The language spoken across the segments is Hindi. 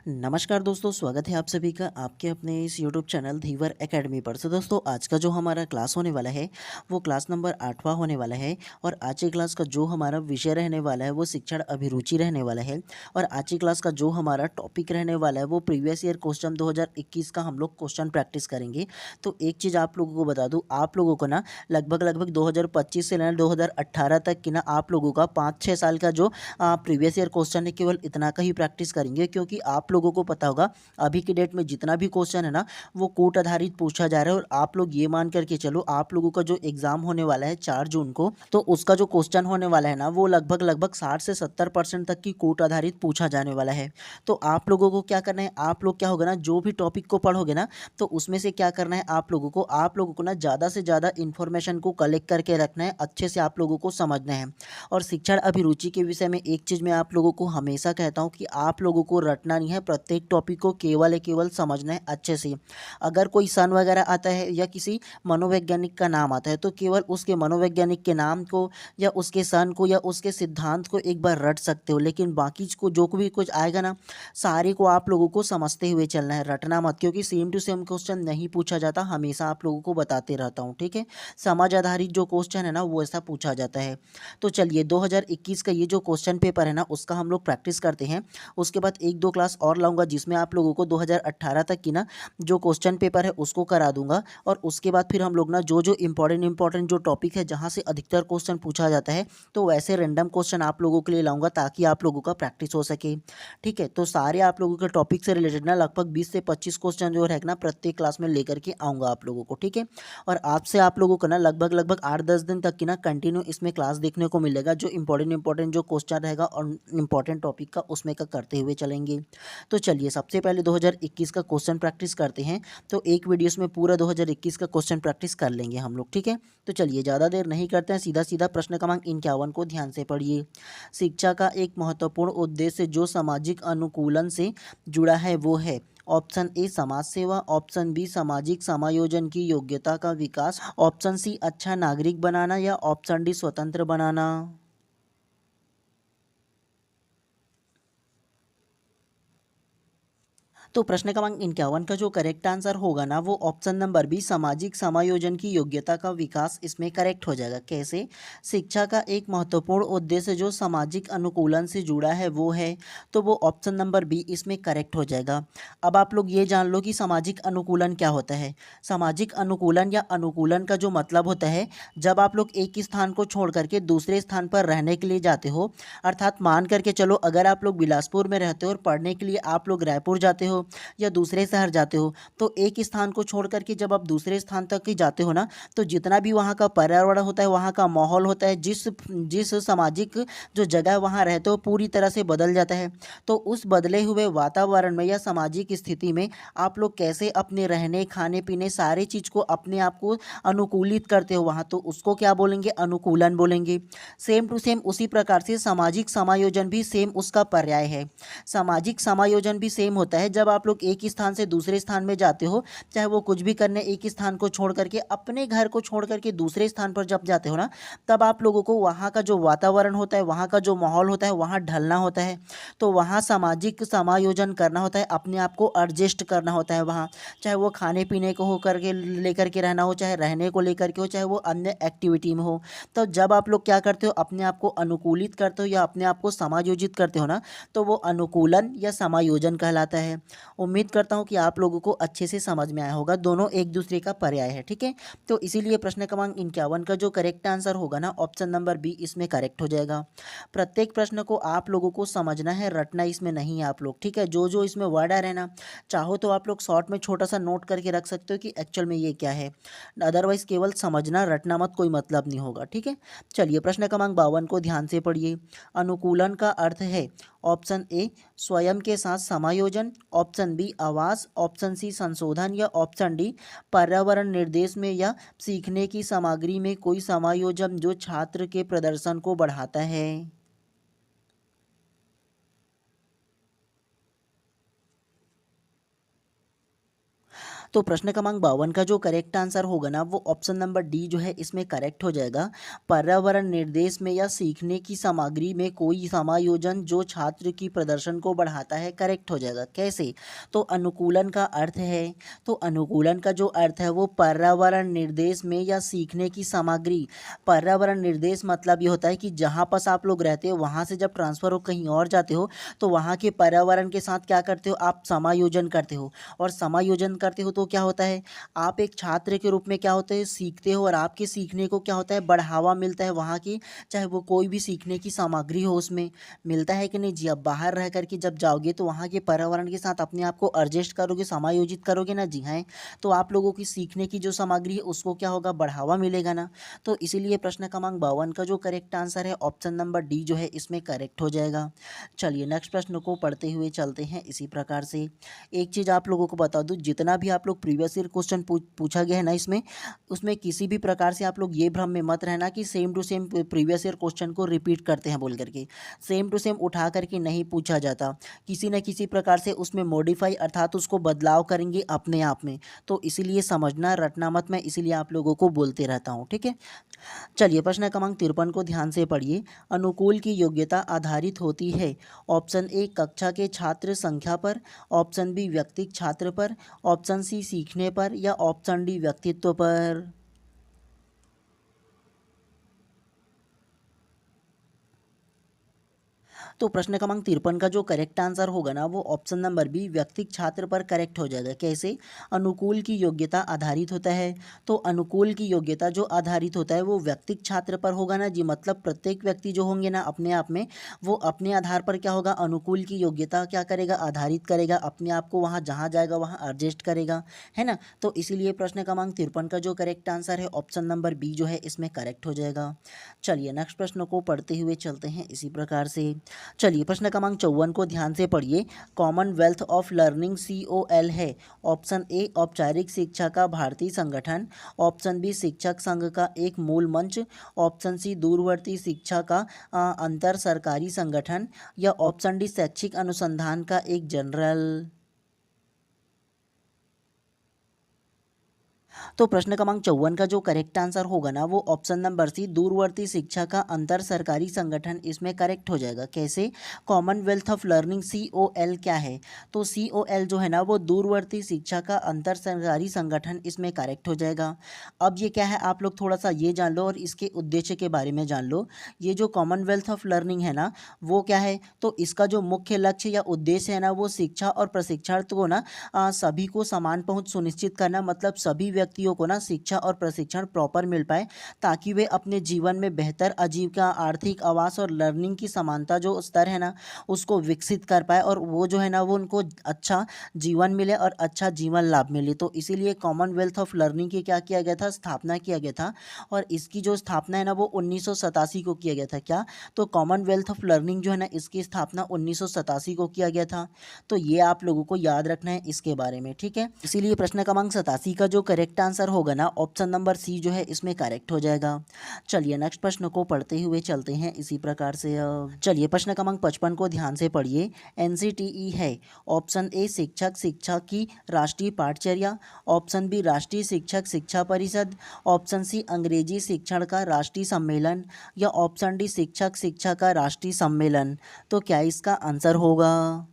नमस्कार दोस्तों, स्वागत है आप सभी का आपके अपने इस यूट्यूब चैनल धीवर एकेडमी पर। तो दोस्तों, आज का जो हमारा क्लास होने वाला है वो क्लास नंबर 8वां होने वाला है। और आज की क्लास का जो हमारा विषय रहने वाला है वो शिक्षण अभिरुचि रहने वाला है। और आज की क्लास का जो हमारा टॉपिक रहने वाला है वो प्रीवियस ईयर क्वेश्चन 2021 का हम लोग क्वेश्चन प्रैक्टिस करेंगे। तो एक चीज़ आप लोगों को बता दूँ, आप लोगों को ना लगभग 2025 से लेकर 2018 तक की ना आप लोगों का 5-6 साल का जो प्रीवियस ईयर क्वेश्चन है केवल इतना का ही प्रैक्टिस करेंगे, क्योंकि आप लोगों को पता होगा अभी की डेट में जितना भी क्वेश्चन है ना वो कोट आधारित पूछा जा रहा है। और आप लोग ये मान करके चलो, आप लोगों का जो एग्जाम होने वाला है 4 जून को, तो उसका जो क्वेश्चन होने वाला है ना वो लगभग 60 से 70% तक की कोट आधारित पूछा जाने वाला है। तो आप लोगों को क्या करना है, आप लोग क्या होगा ना, जो भी टॉपिक को पढ़ोगे ना तो उसमें से क्या करना है, आप लोगों को ना ज़्यादा से ज़्यादा इन्फॉर्मेशन को कलेक्ट करके रखना है, अच्छे से आप लोगों को समझना है। और शिक्षण अभिरुचि के विषय में एक चीज़ मैं आप लोगों को हमेशा कहता हूँ कि आप लोगों को रटना नहीं है, प्रत्येक टॉपिक को केवल समझना है अच्छे से। अगर कोई सन वगैरह आता है या किसी मनोवैज्ञानिक का नाम आता है तो केवल उसके मनोवैज्ञानिक के नाम को या उसके सन को या उसके सिद्धांत को एक बार रट सकते हो, लेकिन बाकी को जो भी कुछ आएगा ना सारे को आप लोगों को समझते हुए चलना है, रटना मत। क्योंकि सेम टू सेम क्वेश्चन नहीं पूछा जाता, हमेशा आप लोगों को बताते रहता हूँ, ठीक है। समाज आधारित जो क्वेश्चन है ना वो ऐसा पूछा जाता है। तो चलिए 2021 का ये जो क्वेश्चन पेपर है ना उसका हम लोग प्रैक्टिस करते हैं। उसके बाद 1-2 क्लास और लाऊंगा जिसमें आप लोगों को 2018 तक की ना जो क्वेश्चन पेपर है उसको करा दूंगा। और उसके बाद फिर हम लोग ना जो जो इंपॉर्टेंट जो टॉपिक है जहाँ से अधिकतर क्वेश्चन पूछा जाता है तो वैसे रैंडम क्वेश्चन आप लोगों के लिए लाऊंगा ताकि आप लोगों का प्रैक्टिस हो सके, ठीक है। तो सारे आप लोगों के टॉपिक से रिलेटेड ना लगभग 20 से 25 क्वेश्चन जो रहेगा ना प्रत्येक क्लास में लेकर के आऊँगा आप लोगों को, ठीक है। और आपसे आप लोगों को ना लगभग 8-10 दिन तक की ना कंटिन्यू इसमें क्लास देखने को मिलेगा, जो इंपॉर्टेंट जो क्वेश्चन रहेगा और इंपॉर्टेंट टॉपिक का उसमें का करते हुए चलेंगे। तो चलिए सबसे पहले 2021 का क्वेश्चन प्रैक्टिस करते हैं। तो एक वीडियोस में पूरा 2021 का क्वेश्चन प्रैक्टिस कर लेंगे हम लोग, ठीक है। तो चलिए ज़्यादा देर नहीं करते हैं, सीधा सीधा प्रश्न क्रमांक 51 को ध्यान से पढ़िए। शिक्षा का एक महत्वपूर्ण उद्देश्य जो सामाजिक अनुकूलन से जुड़ा है वो है। ऑप्शन ए समाज सेवा, ऑप्शन बी सामाजिक समायोजन की योग्यता का विकास, ऑप्शन सी अच्छा नागरिक बनाना या ऑप्शन डी स्वतंत्र बनाना। तो प्रश्न क्रमांक 51 का जो करेक्ट आंसर होगा ना वो ऑप्शन नंबर बी सामाजिक समायोजन की योग्यता का विकास इसमें करेक्ट हो जाएगा। कैसे? शिक्षा का एक महत्वपूर्ण उद्देश्य जो सामाजिक अनुकूलन से जुड़ा है वो है, तो वो ऑप्शन नंबर बी इसमें करेक्ट हो जाएगा। अब आप लोग ये जान लो कि सामाजिक अनुकूलन क्या होता है। सामाजिक अनुकूलन या अनुकूलन का जो मतलब होता है, जब आप लोग एक स्थान को छोड़ करके दूसरे स्थान पर रहने के लिए जाते हो, अर्थात मान करके चलो अगर आप लोग बिलासपुर में रहते हो और पढ़ने के लिए आप लोग रायपुर जाते हो या दूसरे शहर जाते हो, तो एक स्थान को छोड़ करके जब आप दूसरे स्थान तक ही जाते हो ना तो जितना भी वहाँ का पर्यावरण होता है, वहाँ का माहौल होता है, जिस जिस सामाजिक जो जगह वहाँ रहते हो पूरी तरह से बदल जाता है। तो उस बदले हुए वातावरण में या सामाजिक स्थिति में आप लोग कैसे अपने रहने खाने पीने सारे चीज़ को अपने आप को अनुकूलित करते हो वहाँ, तो उसको क्या बोलेंगे? अनुकूलन बोलेंगे। सेम टू सेम उसी प्रकार से सामाजिक समायोजन भी सेम उसका पर्याय है। सामाजिक समायोजन भी सेम होता है, जब आप लोग एक स्थान से दूसरे स्थान में जाते हो, चाहे वो कुछ भी करने एक स्थान को छोड़ करके अपने घर को छोड़ करके दूसरे स्थान पर जब जाते हो ना तब आप लोगों को वहाँ का जो वातावरण होता है, वहाँ का जो माहौल होता है, वहाँ ढलना होता है। तो वहाँ सामाजिक समायोजन करना होता है, अपने आप को एडजस्ट करना होता है वहाँ, चाहे वो खाने पीने को हो करके लेकर के रहना हो, चाहे रहने को लेकर के हो, चाहे वो अन्य एक्टिविटी में हो। तो जब आप लोग क्या करते हो, अपने आप को अनुकूलित करते हो या अपने आप को समायोजित करते हो ना, तो वो अनुकूलन या समायोजन कहलाता है। उम्मीद करता हूँ कि आप लोगों को अच्छे से समझ में आया होगा, दोनों एक दूसरे का पर्याय है, ठीक है। तो इसीलिए प्रश्न क्रमांक 51 का जो करेक्ट आंसर होगा ना ऑप्शन नंबर बी इसमें करेक्ट हो जाएगा। प्रत्येक प्रश्न को आप लोगों को समझना है, रटना इसमें नहीं है आप लोग, ठीक है। जो जो इसमें वर्ड आ रहे हैं ना, चाहो तो आप लोग शॉर्ट में छोटा सा नोट करके रख सकते हो कि एक्चुअल में ये क्या है, अदरवाइज केवल समझना रटना मत, कोई मतलब नहीं होगा, ठीक है। चलिए प्रश्न क्रमांक 52 को ध्यान से पढ़िए। अनुकूलन का अर्थ है ऑप्शन ए स्वयं के साथ समायोजन, ऑप्शन बी आवास, ऑप्शन सी संशोधन या ऑप्शन डी पर्यावरण निर्देश में या सीखने की सामग्री में कोई समायोजन जो छात्र के प्रदर्शन को बढ़ाता है। तो प्रश्न क्रमांक 52 का जो करेक्ट आंसर होगा ना वो ऑप्शन नंबर डी जो है इसमें करेक्ट हो जाएगा। पर्यावरण निर्देश में या सीखने की सामग्री में कोई समायोजन जो छात्र की प्रदर्शन को बढ़ाता है, करेक्ट हो जाएगा। कैसे? तो अनुकूलन का अर्थ है, तो अनुकूलन का जो अर्थ है वो पर्यावरण निर्देश में या सीखने की सामग्री। पर्यावरण निर्देश मतलब ये होता है कि जहाँ पर आप लोग रहते हो वहाँ से जब ट्रांसफ़र हो कहीं और जाते हो तो वहाँ के पर्यावरण के साथ क्या करते हो, आप समायोजन करते हो। और समायोजन करते हो तो क्या होता है, आप एक छात्र के रूप में क्या होते हैं, सीखते हो और आपके सीखने को क्या होता है, बढ़ावा मिलता है वहाँ की, चाहे वो कोई भी सीखने की सामग्री हो उसमें मिलता है कि नहीं जी। अब बाहर रह करके जब जाओगे तो वहाँ के पर्यावरण के साथ अपने आप को एडजस्ट करोगे, समायोजित करोगे ना जी। हाँ, तो आप लोगों की सीखने की जो सामग्री है उसको क्या होगा, बढ़ावा मिलेगा ना। तो इसीलिए प्रश्न क्रमांक 52 का जो करेक्ट आंसर है ऑप्शन नंबर डी जो है इसमें करेक्ट हो जाएगा। चलिए नेक्स्ट प्रश्न को पढ़ते हुए चलते हैं इसी प्रकार से। एक चीज़ आप लोगों को बता दूं, जितना भी आप लोग प्रीवियस ईयर क्वेश्चन पूछा गया है ना इसमें, उसमें किसी भी प्रकार से आप लोग ये भ्रम में मत रहना कि same to same previous year question को रिपीट करते हैं बोल करके। सेम टू सेम उठा करके नहीं पूछा जाता, किसी न किसी प्रकार से उसमें मॉडिफाई अर्थात उसको बदलाव करेंगे अपने आप में। तो इसीलिए समझना, रटना मत, मैं इसीलिए आप लोगों को बोलते रहता हूँ, ठीक है। चलिए प्रश्न क्रमांक 53 को ध्यान से पढ़िए। अनुकूल की योग्यता आधारित होती है ऑप्शन ए कक्षा के छात्र संख्या पर, ऑप्शन बी व्यक्तिगत छात्र पर, ऑप्शन सी सीखने पर या ऑप्शन डी व्यक्तित्व पर। तो प्रश्न क्रमांक 53 का जो करेक्ट आंसर होगा ना वो ऑप्शन नंबर बी व्यक्तिगत छात्र पर करेक्ट हो जाएगा। कैसे? अनुकूल की योग्यता आधारित होता है, तो अनुकूल की योग्यता जो आधारित होता है वो व्यक्तिगत छात्र पर होगा ना जी। मतलब प्रत्येक व्यक्ति जो होंगे ना अपने आप में, वो अपने आधार पर क्या होगा, अनुकूल की योग्यता क्या करेगा, आधारित करेगा, अपने आप को वहाँ जहाँ जाएगा वहाँ एडजस्ट करेगा, है ना। तो इसीलिए प्रश्न क्रमांक 53 का जो करेक्ट आंसर है ऑप्शन नंबर बी जो है इसमें करेक्ट हो जाएगा। चलिए नेक्स्ट प्रश्न को पढ़ते हुए चलते हैं इसी प्रकार से। चलिए प्रश्न क्रमांक 54 को ध्यान से पढ़िए। कॉमनवेल्थ ऑफ लर्निंग COL है। ऑप्शन ए औपचारिक शिक्षा का भारतीय संगठन, ऑप्शन बी शिक्षक संघ का एक मूल मंच, ऑप्शन सी दूरवर्ती शिक्षा का अंतर सरकारी संगठन या ऑप्शन डी शैक्षिक अनुसंधान का एक जनरल। तो प्रश्न क्रमांक 54 का जो करेक्ट आंसर होगा ना वो ऑप्शन नंबर सी दूरवर्ती शिक्षा का अंतर सरकारी संगठन इसमें करेक्ट हो जाएगा। कैसे? कॉमनवेल्थ ऑफ लर्निंग COL क्या है? तो COL जो है ना वो दूरवर्ती शिक्षा का अंतर सरकारी संगठन इसमें करेक्ट हो जाएगा। अब ये क्या है आप लोग थोड़ा सा ये जान लो और इसके उद्देश्य के बारे में जान लो। ये जो कॉमनवेल्थ ऑफ लर्निंग है ना वो क्या है, तो इसका जो मुख्य लक्ष्य या उद्देश्य है ना वो शिक्षा और प्रशिक्षण को ना सभी को समान पहुंच सुनिश्चित करना, मतलब सभी व्यक्तियों को ना शिक्षा और प्रशिक्षण प्रॉपर मिल पाए ताकि वे अपने जीवन में बेहतर आजीविका, आर्थिक आवास और लर्निंग की समानता जो स्तर है ना उसको विकसित कर पाए और वो जो है ना वो उनको अच्छा जीवन मिले और अच्छा जीवन लाभ मिले। तो इसीलिए कॉमनवेल्थ ऑफ लर्निंग की क्या किया गया था, स्थापना किया गया था। और इसकी जो स्थापना है ना वो 1987 को किया गया था। क्या? तो कॉमनवेल्थ ऑफ लर्निंग जो है ना इसकी स्थापना 1987 को किया गया था। तो ये आप लोगों को याद रखना है इसके बारे में, ठीक है। इसीलिए प्रश्न क्रमांक 87 का जो करेक्ट आंसर होगा ना ऑप्शन नंबर सी जो है इसमें करेक्ट हो जाएगा। चलिए नेक्स्ट प्रश्न को पढ़ते हुए चलते हैं इसी प्रकार से। चलिए प्रश्न क्रमांक 55 को ध्यान से पढ़िए। NCTE है। ऑप्शन ए शिक्षक शिक्षा की राष्ट्रीय पाठचर्या, ऑप्शन बी राष्ट्रीय शिक्षक शिक्षा परिषद, ऑप्शन सी अंग्रेजी शिक्षण का राष्ट्रीय सम्मेलन या ऑप्शन डी शिक्षक शिक्षा का राष्ट्रीय सम्मेलन। तो क्या इसका आंसर होगा?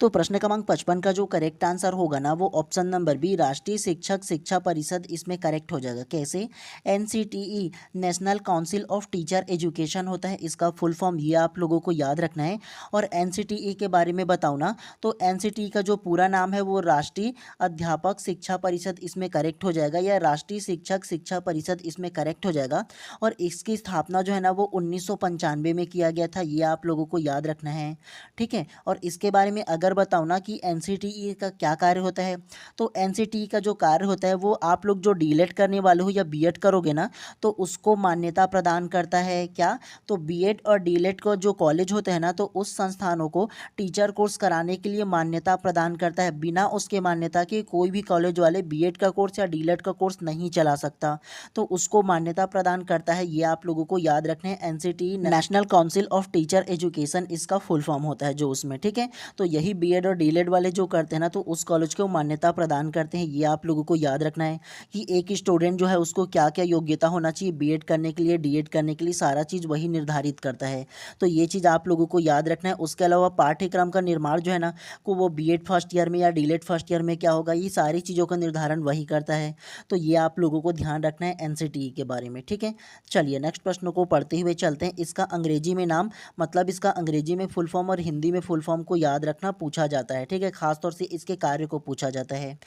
तो प्रश्न क्रमांक 55 का जो करेक्ट आंसर होगा ना वो ऑप्शन नंबर बी राष्ट्रीय शिक्षक शिक्षा परिषद इसमें करेक्ट हो जाएगा। कैसे? NCTE national council of teacher education होता है, इसका फुल फॉर्म ये आप लोगों को याद रखना है। और NCTE के बारे में बताऊँ ना तो NCTE का जो पूरा नाम है वो राष्ट्रीय अध्यापक शिक्षा परिषद इसमें करेक्ट हो जाएगा या राष्ट्रीय शिक्षक शिक्षा परिषद इसमें करेक्ट हो जाएगा। और इसकी स्थापना जो है ना वो 1995 में किया गया था, ये आप लोगों को याद रखना है, ठीक है। और इसके बारे में अगर अगर बताऊँ ना कि एनसीटीई का क्या कार्य होता है, तो एनसीटीई का जो कार्य होता है वो आप लोग जो डीएलएड करने वाले हो या बीएड करोगे ना, तो उसको मान्यता प्रदान करता है। क्या? तो बीएड और डीएलएड का जो कॉलेज होते हैं ना, तो उस संस्थानों को टीचर कोर्स कराने के लिए मान्यता प्रदान करता है। बिना उसके मान्यता के कोई भी कॉलेज वाले बीएड का कोर्स या डीएलएड का कोर्स नहीं चला सकता, तो उसको मान्यता प्रदान करता है। ये आप लोगों को याद रखना है। NCTE national council of teacher education इसका फुल फॉर्म होता है जो उसमें, ठीक है। तो यही बीएड और डीएलएड वाले जो करते हैं ना, तो उस कॉलेज को मान्यता प्रदान करते हैं। ये आप लोगों को याद रखना है कि एक स्टूडेंट जो है उसको क्या क्या योग्यता होना चाहिए बीएड करने के लिए, डीएड करने के लिए, सारा चीज़ वही निर्धारित करता है। तो ये चीज़ आप लोगों को याद रखना है। उसके अलावा पाठ्यक्रम का निर्माण जो है ना, को वो बीएड फर्स्ट ईयर में या डीएलएड फर्स्ट ईयर में क्या होगा, ये सारी चीज़ों का निर्धारण वही करता है। तो ये आप लोगों को ध्यान रखना है एनसीटीई के बारे में, ठीक है। चलिए नेक्स्ट प्रश्न को पढ़ते हुए चलते हैं। इसका अंग्रेजी में नाम, मतलब इसका अंग्रेजी में फुल फॉर्म और हिंदी में फुल फॉर्म को याद रखना पूछा जाता है, ठीक है। खासतौर से इसके कार्य को पूछा जाता है।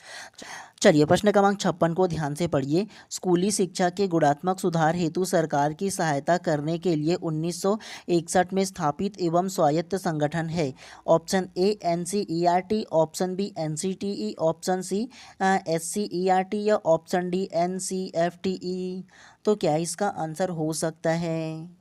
चलिए प्रश्न क्रमांक 56 को ध्यान से पढ़िए। स्कूली शिक्षा के गुणात्मक सुधार हेतु सरकार की सहायता करने के लिए 1961 में स्थापित एवं स्वायत्त संगठन है। Option A NCERT, option B NCTE, option C SCERT या ऑप्शन डी एनसीएफटीई। तो क्या इसका आंसर हो सकता है?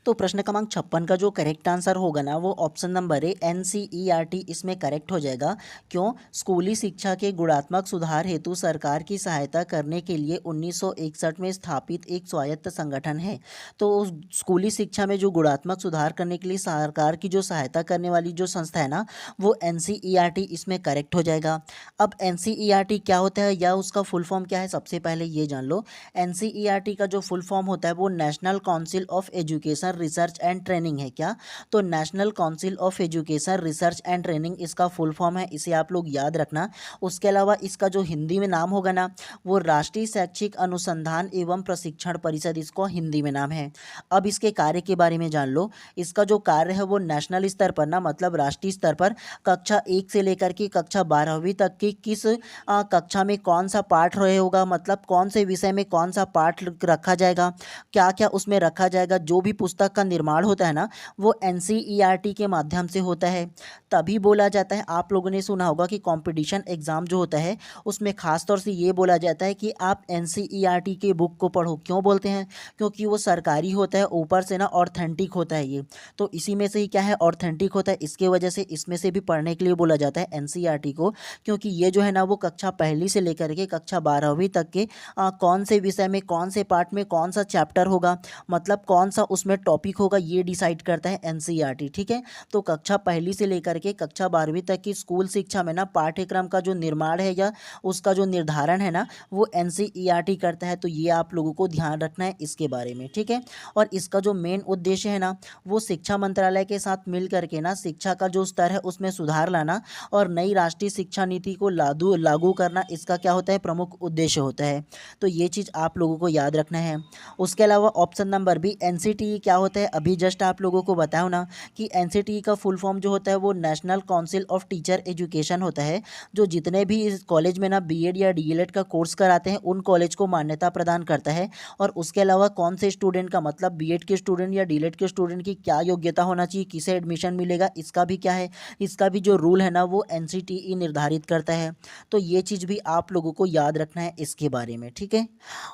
तो प्रश्न क्रमांक 56 का जो करेक्ट आंसर होगा ना, वो ऑप्शन नंबर ए एनसीईआरटी इसमें करेक्ट हो जाएगा। क्यों? स्कूली शिक्षा के गुणात्मक सुधार हेतु सरकार की सहायता करने के लिए 1961 में स्थापित एक स्वायत्त संगठन है। तो स्कूली शिक्षा में जो गुणात्मक सुधार करने के लिए सरकार की जो सहायता करने वाली जो संस्था है ना, वो एनसीईआरटी इसमें करेक्ट हो जाएगा। अब एनसीईआरटी क्या होता है या उसका फुल फॉर्म क्या है, सबसे पहले ये जान लो। एनसीईआरटी का जो फुल फॉर्म होता है वो national council of education research and training है। क्या? तो national council of education research and training इसका फुल फॉर्म है, इसे आप लोग याद रखना। उसके अलावा इसका जो हिंदी में नाम होगा ना, वो राष्ट्रीय शैक्षिक अनुसंधान एवं प्रशिक्षण परिषद इसको हिंदी में नाम है। अब इसके कार्य के बारे में जान लो। इसका जो कार्य है वो नेशनल स्तर पर ना, मतलब राष्ट्रीय स्तर पर कक्षा 1 से लेकर के कक्षा 12वीं तक की किस कक्षा में कौन सा पाठ रहे होगा, मतलब कौन से विषय में कौन सा पाठ रखा जाएगा, क्या क्या उसमें रखा जाएगा, जो भी पुस्तक का निर्माण होता है ना, वो एनसीईआरटी के माध्यम से होता है। तभी बोला जाता है, आप लोगों ने सुना होगा कि कंपटीशन एग्जाम जो होता है उसमें खास तौर से ये बोला जाता है कि आप एनसीईआरटी के बुक को पढ़ो। क्यों बोलते हैं? क्योंकि वो सरकारी होता है, ऊपर से ना ऑथेंटिक होता है ये। तो इसी में से ही क्या है, ऑथेंटिक होता है, इसके वजह से इसमें से भी पढ़ने के लिए बोला जाता है एनसीईआरटी को। क्योंकि ये जो है ना, वो कक्षा पहली से लेकर के कक्षा 12वीं तक के कौन से विषय में कौन से पार्ट में कौन सा चैप्टर होगा, मतलब कौन सा उसमें टॉपिक होगा, ये डिसाइड करता है एनसीईआरटी, ठीक है। तो कक्षा पहली से लेकर के कक्षा 12वीं तक की स्कूल शिक्षा में ना पाठ्यक्रम का जो निर्माण है या उसका जो निर्धारण है ना, वो एनसीईआरटी करता है। तो ये आप लोगों को ध्यान रखना है इसके बारे में, ठीक है। और इसका जो मेन उद्देश्य है ना, वो शिक्षा मंत्रालय के साथ मिल करके ना शिक्षा का जो स्तर है उसमें सुधार लाना और नई राष्ट्रीय शिक्षा नीति को लागू करना, इसका क्या होता है, प्रमुख उद्देश्य होता है। तो ये चीज़ आप लोगों को याद रखना है। उसके अलावा ऑप्शन नंबर बी एनसीटीई क्या होता है, अभी जस्ट आप लोगों को बताऊं ना कि एनसीटीई का फुल फॉर्म जो होता है वो national council of teacher education होता है। जो जितने भी इस कॉलेज में ना बीएड या डीएलएड का कोर्स कराते हैं उन कॉलेज को मान्यता प्रदान करता है। और उसके अलावा कौन से स्टूडेंट का, मतलब बीएड के स्टूडेंट या डीएलएड के स्टूडेंट की क्या योग्यता होना चाहिए, किसे एडमिशन मिलेगा, इसका भी क्या है, इसका भी जो रूल है ना, वो एनसीटीई निर्धारित करता है। तो ये चीज़ भी आप लोगों को याद रखना है इसके बारे में, ठीक है।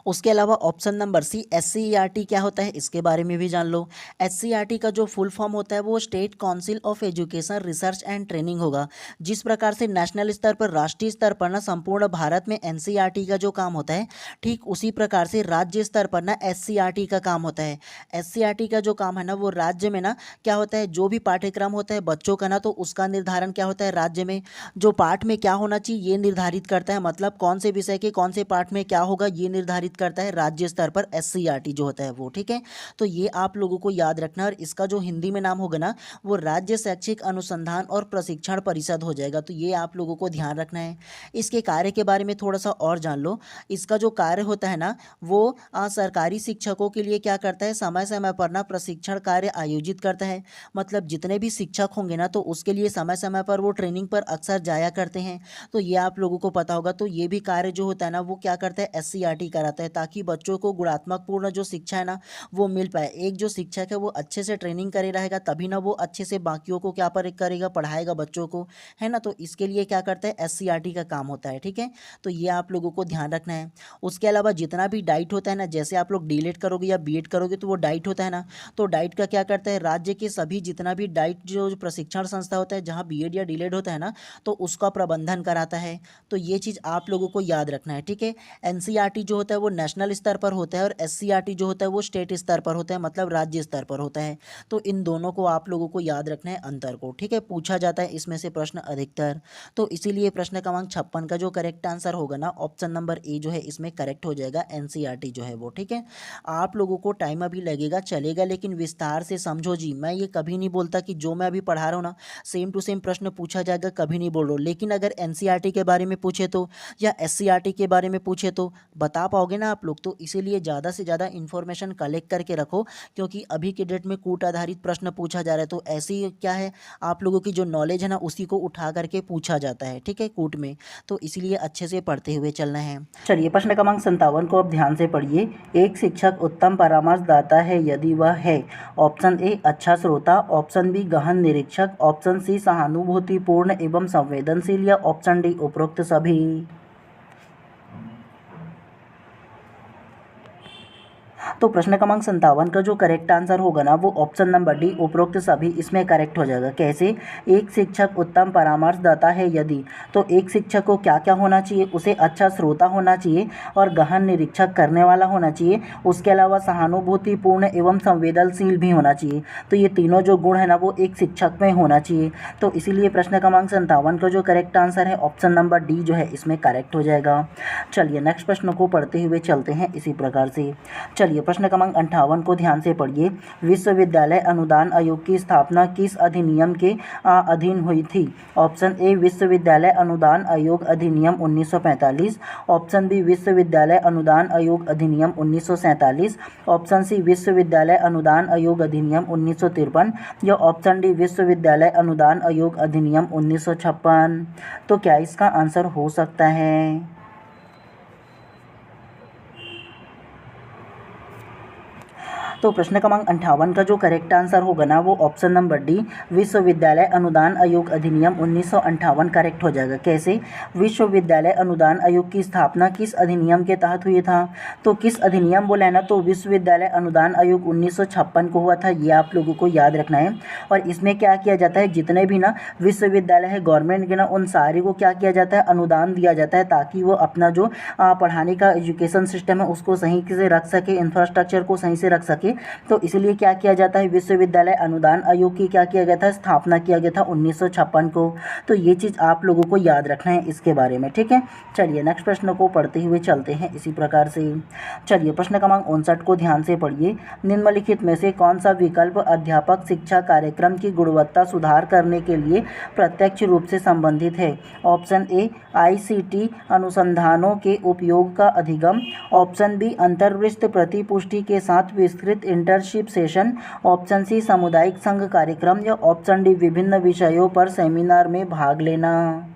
उसके अलावा ऑप्शन नंबर सी एससीईआरटी क्या होता है, इसके बारे में भी जान लो। एससीईआरटी का जो फुल फॉर्म होता है वो state council of education research and training होगा। जिस प्रकार से नेशनल स्तर पर, राष्ट्रीय स्तर पर ना संपूर्ण भारत में एनसीईआरटी का जो काम होता है, ठीक उसी प्रकार से राज्य स्तर पर ना एससीईआरटी का काम होता है। एससीईआरटी का जो काम है ना, वो राज्य में ना क्या होता है, जो भी पाठ्यक्रम होता है बच्चों का ना, तो उसका निर्धारण क्या होता है, राज्य में जो पाठ में क्या होना चाहिए ये निर्धारित करता है। मतलब कौन से विषय के कौन से पाठ में क्या होगा ये निर्धारित करता है राज्य स्तर पर एससीईआरटी जो होता है वो, ठीक है। तो ये आप लोगों को याद रखना है, और इसका जो हिंदी में नाम होगा ना वो राज्य शैक्षिक अनुसंधान और प्रशिक्षण परिषद हो जाएगा। तो ये आप लोगों को ध्यान रखना है। इसके कार्य के बारे में थोड़ा सा और जान लो। इसका जो कार्य होता है ना वो सरकारी शिक्षकों के लिए क्या करता है, समय समय पर ना प्रशिक्षण कार्य आयोजित करता है। मतलब जितने भी शिक्षक होंगे ना तो उसके लिए समय समय पर वो ट्रेनिंग पर अक्सर जाया करते हैं। तो ये आप लोगों को पता होगा। तो ये भी कार्य जो होता है ना वो क्या करता है, SCRT कराता है, ताकि बच्चों को गुणात्मक पूर्ण जो शिक्षा है ना वो मिल पाए। एक जो शिक्षक है वो अच्छे से ट्रेनिंग करे रहेगा तभी ना वो अच्छे से बाकियों को क्या पर करेगा, पढ़ाएगा बच्चों को, है ना। तो इसके लिए क्या करता है, SCRT का काम होता है, ठीक है। तो ये आप लोगों को ध्यान रखना है। उसके अलावा जितना भी डाइट होता है ना, जैसे आप लोग डीलेट करोगे या बीएड करोगे तो वो डाइट होता है ना, तो डाइट का क्या करता है, राज्य के सभी जितना भी डाइट जो प्रशिक्षण संस्था होता है जहाँ बीएड या डीलेट होता है ना तो उसका प्रबंधन कराता है। तो ये चीज़ आप लोगों को याद रखना है, ठीक है। NCRT जो होता है वो नेशनल स्तर पर होता है और SCRT जो होता है वो स्टेट स्तर पर होता है, मतलब राज्य स्तर पर होता है। तो इन दोनों को आप लोगों को याद रखना है, अंतर को, ठीक है। पूछा जाता है इसमें से प्रश्न अधिकतर। तो इसीलिए प्रश्न क्रमांक 56 का जो करेक्ट आंसर होगा ना ऑप्शन नंबर ए जो है इसमें करेक्ट हो जाएगा, NCRT जो है वो, ठीक है। आप लोगों को टाइम अभी लगेगा, चलेगा, लेकिन विस्तार से समझो जी। मैं ये कभी नहीं बोलता कि जो मैं अभी पढ़ा रहा हूँ ना सेम टू सेम प्रश्न पूछा जाएगा, कभी नहीं बोल रहा हूँ। लेकिन अगर NCRT के बारे में पूछे तो या SCRT के बारे में पूछे तो बता पाओगे ना आप लोग। तो इसीलिए ज़्यादा से ज़्यादा इन्फॉर्मेशन कलेक्ट करके रखो, क्योंकि अभी के डेट में कूट आधारित प्रश्न पूछा जा रहा है। तो ऐसी क्या है, आप लोगों की जो नॉलेज है ना उसी को उठा करके पूछा जाता है, ठीक है, कूट में। तो इसीलिए अच्छे से पढ़ते हुए चलना है। चलिए प्रश्न क्रमांक 57 को अब ध्यान से पढ़िए। एक शिक्षक उत्तम परामर्शदाता है यदि वह है ऑप्शन ए अच्छा श्रोता, ऑप्शन बी गहन निरीक्षक, ऑप्शन सी सहानुभूतिपूर्ण एवं संवेदनशील, या ऑप्शन डी उपरोक्त सभी। तो प्रश्न क्रमांक 57 का जो करेक्ट आंसर होगा ना वो ऑप्शन नंबर डी उपरोक्त सभी इसमें करेक्ट हो जाएगा। कैसे, एक शिक्षक उत्तम परामर्शदाता है यदि, तो एक शिक्षक को क्या क्या होना चाहिए, उसे अच्छा श्रोता होना चाहिए और गहन निरीक्षक करने वाला होना चाहिए। उसके अलावा सहानुभूतिपूर्ण एवं संवेदनशील भी होना चाहिए। तो ये तीनों जो गुण है ना वो एक शिक्षक में होना चाहिए। तो इसीलिए प्रश्न क्रमांक 57 का जो करेक्ट आंसर है ऑप्शन नंबर डी जो है इसमें करेक्ट हो जाएगा। चलिए नेक्स्ट प्रश्न को पढ़ते हुए चलते हैं इसी प्रकार से। चलिए प्रश्न क्रमांक 58 को ध्यान से पढ़िए। विश्वविद्यालय अनुदान आयोग की स्थापना किस अधिनियम के अधीन हुई थी। ऑप्शन ए विश्वविद्यालय अनुदान आयोग अधिनियम 1945, ऑप्शन बी विश्वविद्यालय अनुदान आयोग अधिनियम 1947, ऑप्शन सी विश्वविद्यालय अनुदान आयोग अधिनियम 1953, या ऑप्शन डी विश्वविद्यालय अनुदान आयोग अधिनियम 1956। तो क्या इसका आंसर हो सकता है। तो प्रश्न क्रमांक 58 का जो करेक्ट आंसर होगा ना वो ऑप्शन नंबर डी विश्वविद्यालय अनुदान आयोग अधिनियम 1958 करेक्ट हो जाएगा। कैसे, विश्वविद्यालय अनुदान आयोग की स्थापना किस अधिनियम के तहत हुई था। तो किस अधिनियम बोला है ना, तो विश्वविद्यालय अनुदान आयोग 1956 को हुआ था। ये आप लोगों को याद रखना है। और इसमें क्या किया जाता है, जितने भी ना विश्वविद्यालय है गवर्नमेंट के ना उन सारे को क्या किया जाता है, अनुदान दिया जाता है, ताकि वो अपना जो पढ़ाने का एजुकेशन सिस्टम है उसको सही से रख सके, इंफ्रास्ट्रक्चर को सही से रख सके। तो इसलिए क्या किया जाता है, विश्वविद्यालय अनुदान आयोग की क्या किया गया था, स्थापना किया गया था 1956 को। तो ये चीज़ आप लोगों को याद रखना है इसके बारे में, ठीक है। चलिए नेक्स्ट प्रश्न को पढ़ते हुए चलते हैं इसी प्रकार से। चलिए प्रश्न क्रमांक 59 को ध्यान से पढ़िए। निम्नलिखित में से कौन सा विकल्प अध्यापक शिक्षा कार्यक्रम की गुणवत्ता सुधार करने के लिए प्रत्यक्ष रूप से संबंधित है। ऑप्शन ए ICT अनुसंधानों के उपयोग का अधिगम, ऑप्शन बी अंतर्वृत्त प्रतिपुष्टि के साथ विस्तृत इंटर्नशिप सेशन, ऑप्शन सी सामुदायिक संघ कार्यक्रम, या ऑप्शन डी विभिन्न विषयों पर सेमिनार में भाग लेना।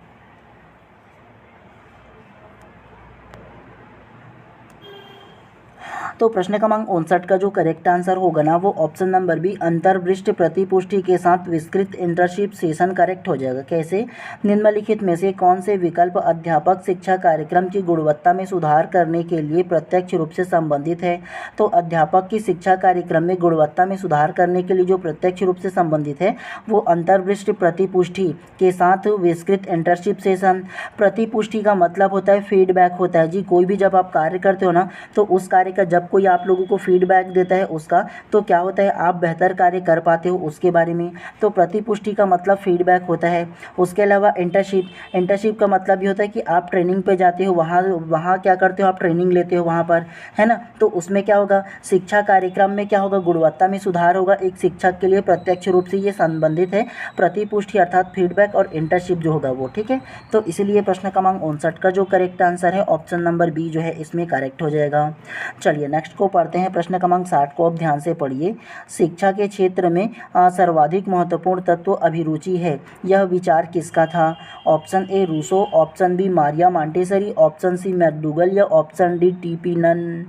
तो प्रश्न क्रमांक 59 का जो करेक्ट आंसर होगा ना वो ऑप्शन नंबर बी अंतर्वृष्ट प्रतिपुष्टि के साथ विस्तृत इंटर्नशिप सेशन करेक्ट हो जाएगा। कैसे, निम्नलिखित में से कौन से विकल्प अध्यापक शिक्षा कार्यक्रम की गुणवत्ता में सुधार करने के लिए प्रत्यक्ष रूप से संबंधित है। तो अध्यापक की शिक्षा कार्यक्रम में गुणवत्ता में सुधार करने के लिए जो प्रत्यक्ष रूप से संबंधित है वो अंतर्वृष्ट प्रतिपुष्टि के साथ विस्तृत इंटर्नशिप सेशन। प्रतिपुष्टि का मतलब होता है फीडबैक होता है जी। कोई भी जब आप कार्य करते हो ना तो उस कार्य का जब जब कोई आप लोगों को फीडबैक देता है उसका, तो क्या होता है, आप बेहतर कार्य कर पाते हो उसके बारे में। तो प्रतिपुष्टि का मतलब फीडबैक होता है। उसके अलावा इंटर्नशिप का मतलब ये होता है कि आप ट्रेनिंग पे जाते हो, वहाँ वहाँ क्या करते हो, आप ट्रेनिंग लेते हो वहाँ पर, है ना। तो उसमें क्या होगा, शिक्षा कार्यक्रम में क्या होगा, गुणवत्ता में सुधार होगा। एक शिक्षक के लिए प्रत्यक्ष रूप से ये संबंधित है, प्रतिपुष्टि अर्थात फीडबैक और इंटर्नशिप जो होगा वो, ठीक है। तो इसीलिए प्रश्न क्रमांक 59 का जो करेक्ट आंसर है ऑप्शन नंबर बी जो है इसमें करेक्ट हो जाएगा। चलिए नेक्स्ट को पढ़ते हैं। प्रश्न क्रमांक 60 को आप ध्यान से पढ़िए। शिक्षा के क्षेत्र में सर्वाधिक महत्वपूर्ण तत्व अभिरुचि है, यह विचार किसका था? Option A Rousseau, option B Maria Montessori, option C McDougall या ऑप्शन डी टीपी नन।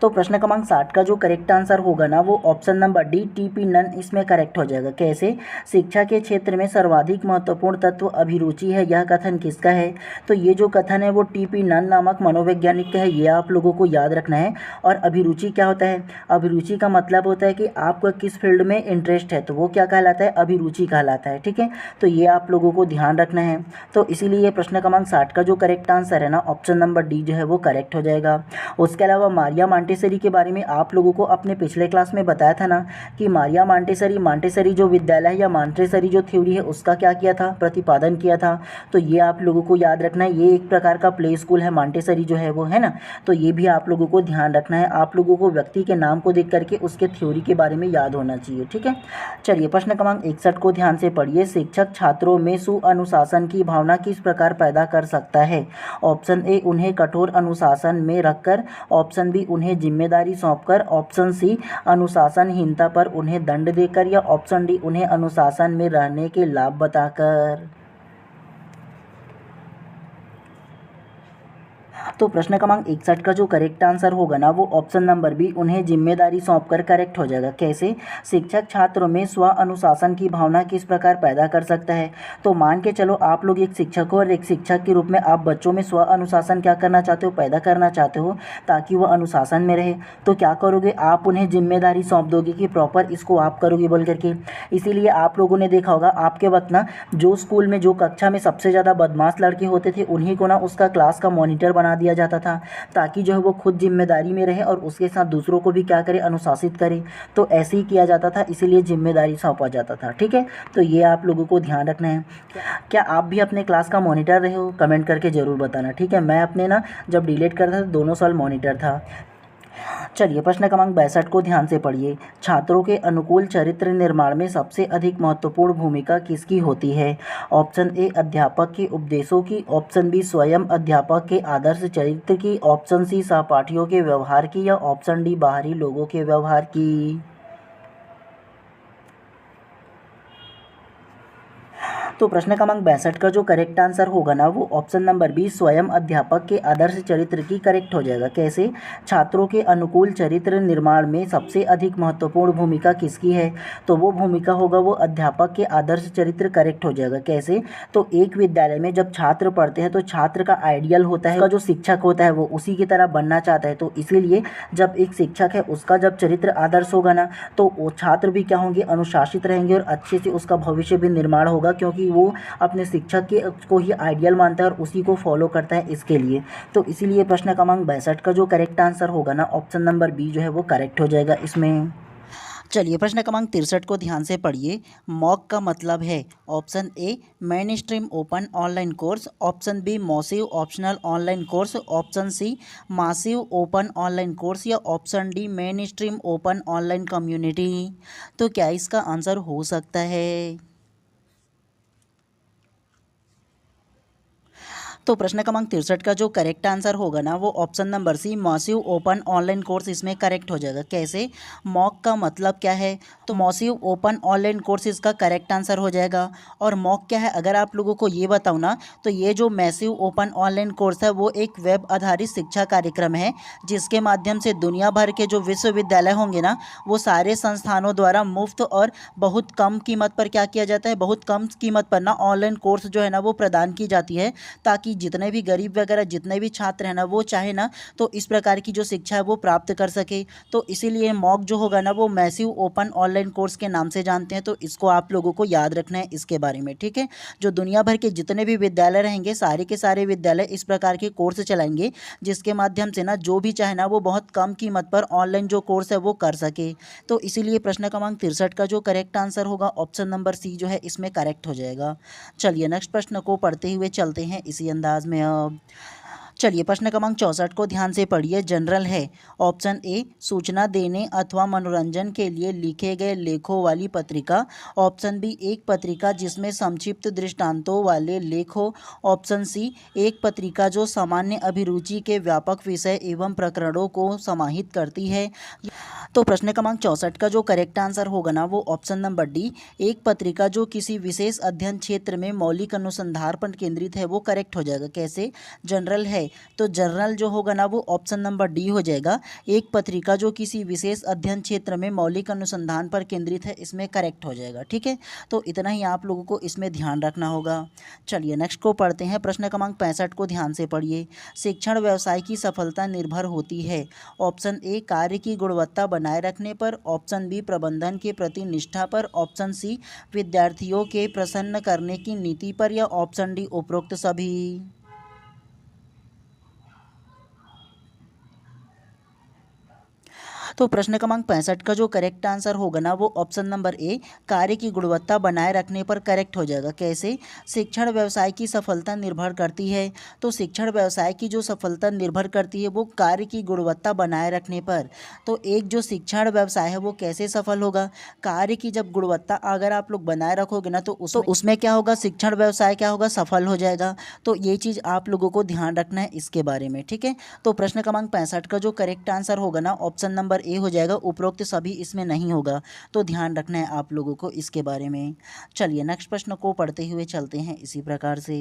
तो प्रश्न क्रमांक 60 का जो करेक्ट आंसर होगा ना वो option number D TP Nunn इसमें करेक्ट हो जाएगा। कैसे? शिक्षा के क्षेत्र में सर्वाधिक महत्वपूर्ण तत्व अभिरुचि है, यह कथन किसका है? तो ये जो कथन है वो टीपी नन नामक मनोवैज्ञानिक का है, ये आप लोगों को याद रखना है। और अभिरुचि क्या होता है? अभिरुचि का मतलब होता है कि आपको किस फील्ड में इंटरेस्ट है, तो वो क्या कहलाता है? अभिरुचि कहलाता है, ठीक है। तो ये आप लोगों को ध्यान रखना है। तो इसीलिए प्रश्न क्रमांक 60 का जो करेक्ट आंसर है ना ऑप्शन नंबर डी जो है वो करेक्ट हो जाएगा। उसके अलावा मारिया मॉन्टेसरी के बारे में आप लोगों को अपने पिछले क्लास में बताया था ना कि मारिया मॉन्टेसरी जो विद्यालय है या मॉन्टेसरी जो थ्योरी है उसका क्या किया था? प्रतिपादन किया था। तो ये आप लोगों को याद रखना है, ये एक प्रकार का प्ले स्कूल है मॉन्टेसरी जो है वो, है ना। तो ये भी आप लोगों को ध्यान रखना है। आप लोगों को व्यक्ति के नाम को देख करके उसके थ्योरी के बारे में याद होना चाहिए, ठीक है। चलिए प्रश्न क्रमांक 61 को ध्यान से पढ़िए। शिक्षक छात्रों में सुअनुशासन की भावना किस प्रकार पैदा कर सकता है? ऑप्शन ए उन्हें कठोर अनुशासन में रखकर, ऑप्शन बी उन्हें जिम्मेदारी सौंपकर, ऑप्शन सी अनुशासनहीनता पर उन्हें दंड देकर या ऑप्शन डी उन्हें अनुशासन में रहने के लाभ बताकर। तो प्रश्न क्रमांक 61 का जो करेक्ट आंसर होगा ना वो ऑप्शन नंबर बी उन्हें जिम्मेदारी सौंपकर करेक्ट हो जाएगा। कैसे? शिक्षक छात्रों में स्व अनुशासन की भावना किस प्रकार पैदा कर सकता है? तो मान के चलो आप लोग एक शिक्षक हो और एक शिक्षक के रूप में आप बच्चों में स्व अनुशासन क्या करना चाहते हो? पैदा करना चाहते हो ताकि वह अनुशासन में रहे। तो क्या करोगे? आप उन्हें जिम्मेदारी सौंप दोगे कि प्रॉपर इसको आप करोगे बोल करके। इसीलिए आप लोगों ने देखा होगा आपके वक्त ना जो स्कूल में जो कक्षा में सबसे ज़्यादा बदमाश लड़के होते थे उन्हीं को ना उसका क्लास का मॉनिटर बना दिया जाता था, ताकि जो है वो खुद जिम्मेदारी में रहे और उसके साथ दूसरों को भी क्या करे? अनुशासित करे। तो ऐसे ही किया जाता था, इसीलिए जिम्मेदारी सौंपा जाता था, ठीक है। तो ये आप लोगों को ध्यान रखना है। क्या आप भी अपने क्लास का मॉनिटर रहे हो? कमेंट करके ज़रूर बताना, ठीक है। मैं अपने ना जब डिलीट करता था दोनों साल मॉनिटर था। चलिए प्रश्न क्रमांक 62 को ध्यान से पढ़िए। छात्रों के अनुकूल चरित्र निर्माण में सबसे अधिक महत्वपूर्ण भूमिका किसकी होती है? ऑप्शन ए अध्यापक के उपदेशों की, ऑप्शन बी स्वयं अध्यापक के आदर्श चरित्र की, ऑप्शन सी सहपाठियों के व्यवहार की या ऑप्शन डी बाहरी लोगों के व्यवहार की। तो प्रश्न क्रमांक 62 का जो करेक्ट आंसर होगा ना वो ऑप्शन नंबर बी स्वयं अध्यापक के आदर्श चरित्र की करेक्ट हो जाएगा। कैसे? छात्रों के अनुकूल चरित्र निर्माण में सबसे अधिक महत्वपूर्ण भूमिका किसकी है? तो वो भूमिका होगा वो अध्यापक के आदर्श चरित्र करेक्ट हो जाएगा। कैसे? तो एक विद्यालय में जब छात्र पढ़ते हैं तो छात्र का आइडियल होता है, उसका जो शिक्षक होता है वो उसी की तरह बनना चाहता है। तो इसीलिए जब एक शिक्षक है उसका जब चरित्र आदर्श होगा ना तो वो छात्र भी क्या होंगे? अनुशासित रहेंगे और अच्छे से उसका भविष्य भी निर्माण होगा, क्योंकि वो अपने शिक्षक के को ही आइडियल मानता है और उसी को फॉलो करता है इसके लिए। तो इसीलिए प्रश्न क्रमांक 62 का जो करेक्ट आंसर होगा ना ऑप्शन नंबर बी जो है वो करेक्ट हो जाएगा इसमें। चलिए प्रश्न क्रमांक 63 को ध्यान से पढ़िए। मॉक का मतलब है option A mainstream open online course, option B massive optional online course, option C massive open online course या option D mainstream open online community. तो क्या इसका आंसर हो सकता है? तो प्रश्न क्रमांक 63 का जो करेक्ट आंसर होगा ना वो option number C massive open online course इसमें करेक्ट हो जाएगा। कैसे? मॉक का मतलब क्या है? तो मॉसिव ओपन ऑनलाइन कोर्स इसका करेक्ट आंसर हो जाएगा। और मॉक क्या है अगर आप लोगों को ये बताऊँ ना तो ये जो मैसिव ओपन ऑनलाइन कोर्स है वो एक वेब आधारित शिक्षा कार्यक्रम है जिसके माध्यम से दुनिया भर के जो विश्वविद्यालय होंगे ना वो सारे संस्थानों द्वारा मुफ्त और बहुत कम कीमत पर क्या किया जाता है? बहुत कम कीमत पर ना ऑनलाइन कोर्स जो है ना वो प्रदान की जाती है, ताकि जितने भी गरीब वगैरह जितने भी छात्र हैं ना वो चाहे ना तो इस प्रकार की जो शिक्षा है वो प्राप्त कर सके। तो इसीलिए मॉक जो होगा ना वो मैसिव ओपन ऑनलाइन कोर्स के नाम से जानते हैं। तो इसको आप लोगों को याद रखना है इसके बारे में, ठीक है। जो दुनिया भर के जितने भी विद्यालय रहेंगे सारे के सारे विद्यालय इस प्रकार के कोर्स चलाएंगे जिसके माध्यम से ना जो भी चाहे ना वो बहुत कम कीमत पर ऑनलाइन जो कोर्स है वो कर सके। तो इसीलिए प्रश्न क्रमांक 63 का जो करेक्ट आंसर होगा ऑप्शन नंबर सी जो है इसमें करेक्ट हो जाएगा। चलिए नेक्स्ट प्रश्न को पढ़ते हुए चलते हैं इसी अंदाज में। अब चलिए प्रश्न क्रमांक 64 को ध्यान से पढ़िए। जनरल है। ऑप्शन ए सूचना देने अथवा मनोरंजन के लिए लिखे गए लेखों वाली पत्रिका। ऑप्शन बी एक पत्रिका जिसमें संक्षिप्त दृष्टांतों वाले लेख हो। ऑप्शन सी एक पत्रिका जो सामान्य अभिरुचि के व्यापक विषय एवं प्रकरणों को समाहित करती है। तो प्रश्न क्रमांक 64 का जो करेक्ट आंसर होगा ना वो ऑप्शन नंबर डी एक पत्रिका जो किसी विशेष अध्ययन क्षेत्र में मौलिक अनुसंधान पर केंद्रित है वो करेक्ट हो जाएगा। कैसे? जनरल है तो जनरल जो होगा ना वो ऑप्शन नंबर डी हो जाएगा। एक पत्रिका जो किसी विशेष अध्ययन क्षेत्र में मौलिक अनुसंधान पर केंद्रित है इसमें करेक्ट हो जाएगा, ठीक है। तो इतना ही आप लोगों को इसमें ध्यान रखना होगा। चलिए नेक्स्ट को पढ़ते हैं। प्रश्न क्रमांक 65 को ध्यान से पढ़िए। शिक्षण व्यवसाय की सफलता निर्भर होती है। ऑप्शन ए कार्य की गुणवत्ता बनाए रखने पर। ऑप्शन बी प्रबंधन के प्रति निष्ठा पर। ऑप्शन सी विद्यार्थियों के प्रसन्न करने की नीति पर। या ऑप्शन डी उपरोक्त सभी। तो प्रश्न क्रमांक 65 का जो करेक्ट आंसर होगा ना वो ऑप्शन नंबर ए कार्य की गुणवत्ता बनाए रखने पर करेक्ट हो जाएगा। कैसे? शिक्षण व्यवसाय की सफलता निर्भर करती है। तो शिक्षण व्यवसाय की जो सफलता निर्भर करती है वो कार्य की गुणवत्ता बनाए रखने पर। तो एक जो शिक्षण व्यवसाय है वो कैसे सफल होगा? कार्य की जब गुणवत्ता अगर आप लोग बनाए रखोगे ना तो उसमें क्या होगा? शिक्षण व्यवसाय क्या होगा? सफल हो जाएगा। तो ये चीज़ आप लोगों को ध्यान रखना है इसके बारे में, ठीक है। तो प्रश्न क्रमांक 65 का जो करेक्ट आंसर होगा ना ऑप्शन नंबर ए हो जाएगा। उपरोक्त सभी इसमें नहीं होगा। तो ध्यान रखना है आप लोगों को इसके बारे में। चलिए नेक्स्ट प्रश्न को पढ़ते हुए चलते हैं इसी प्रकार से।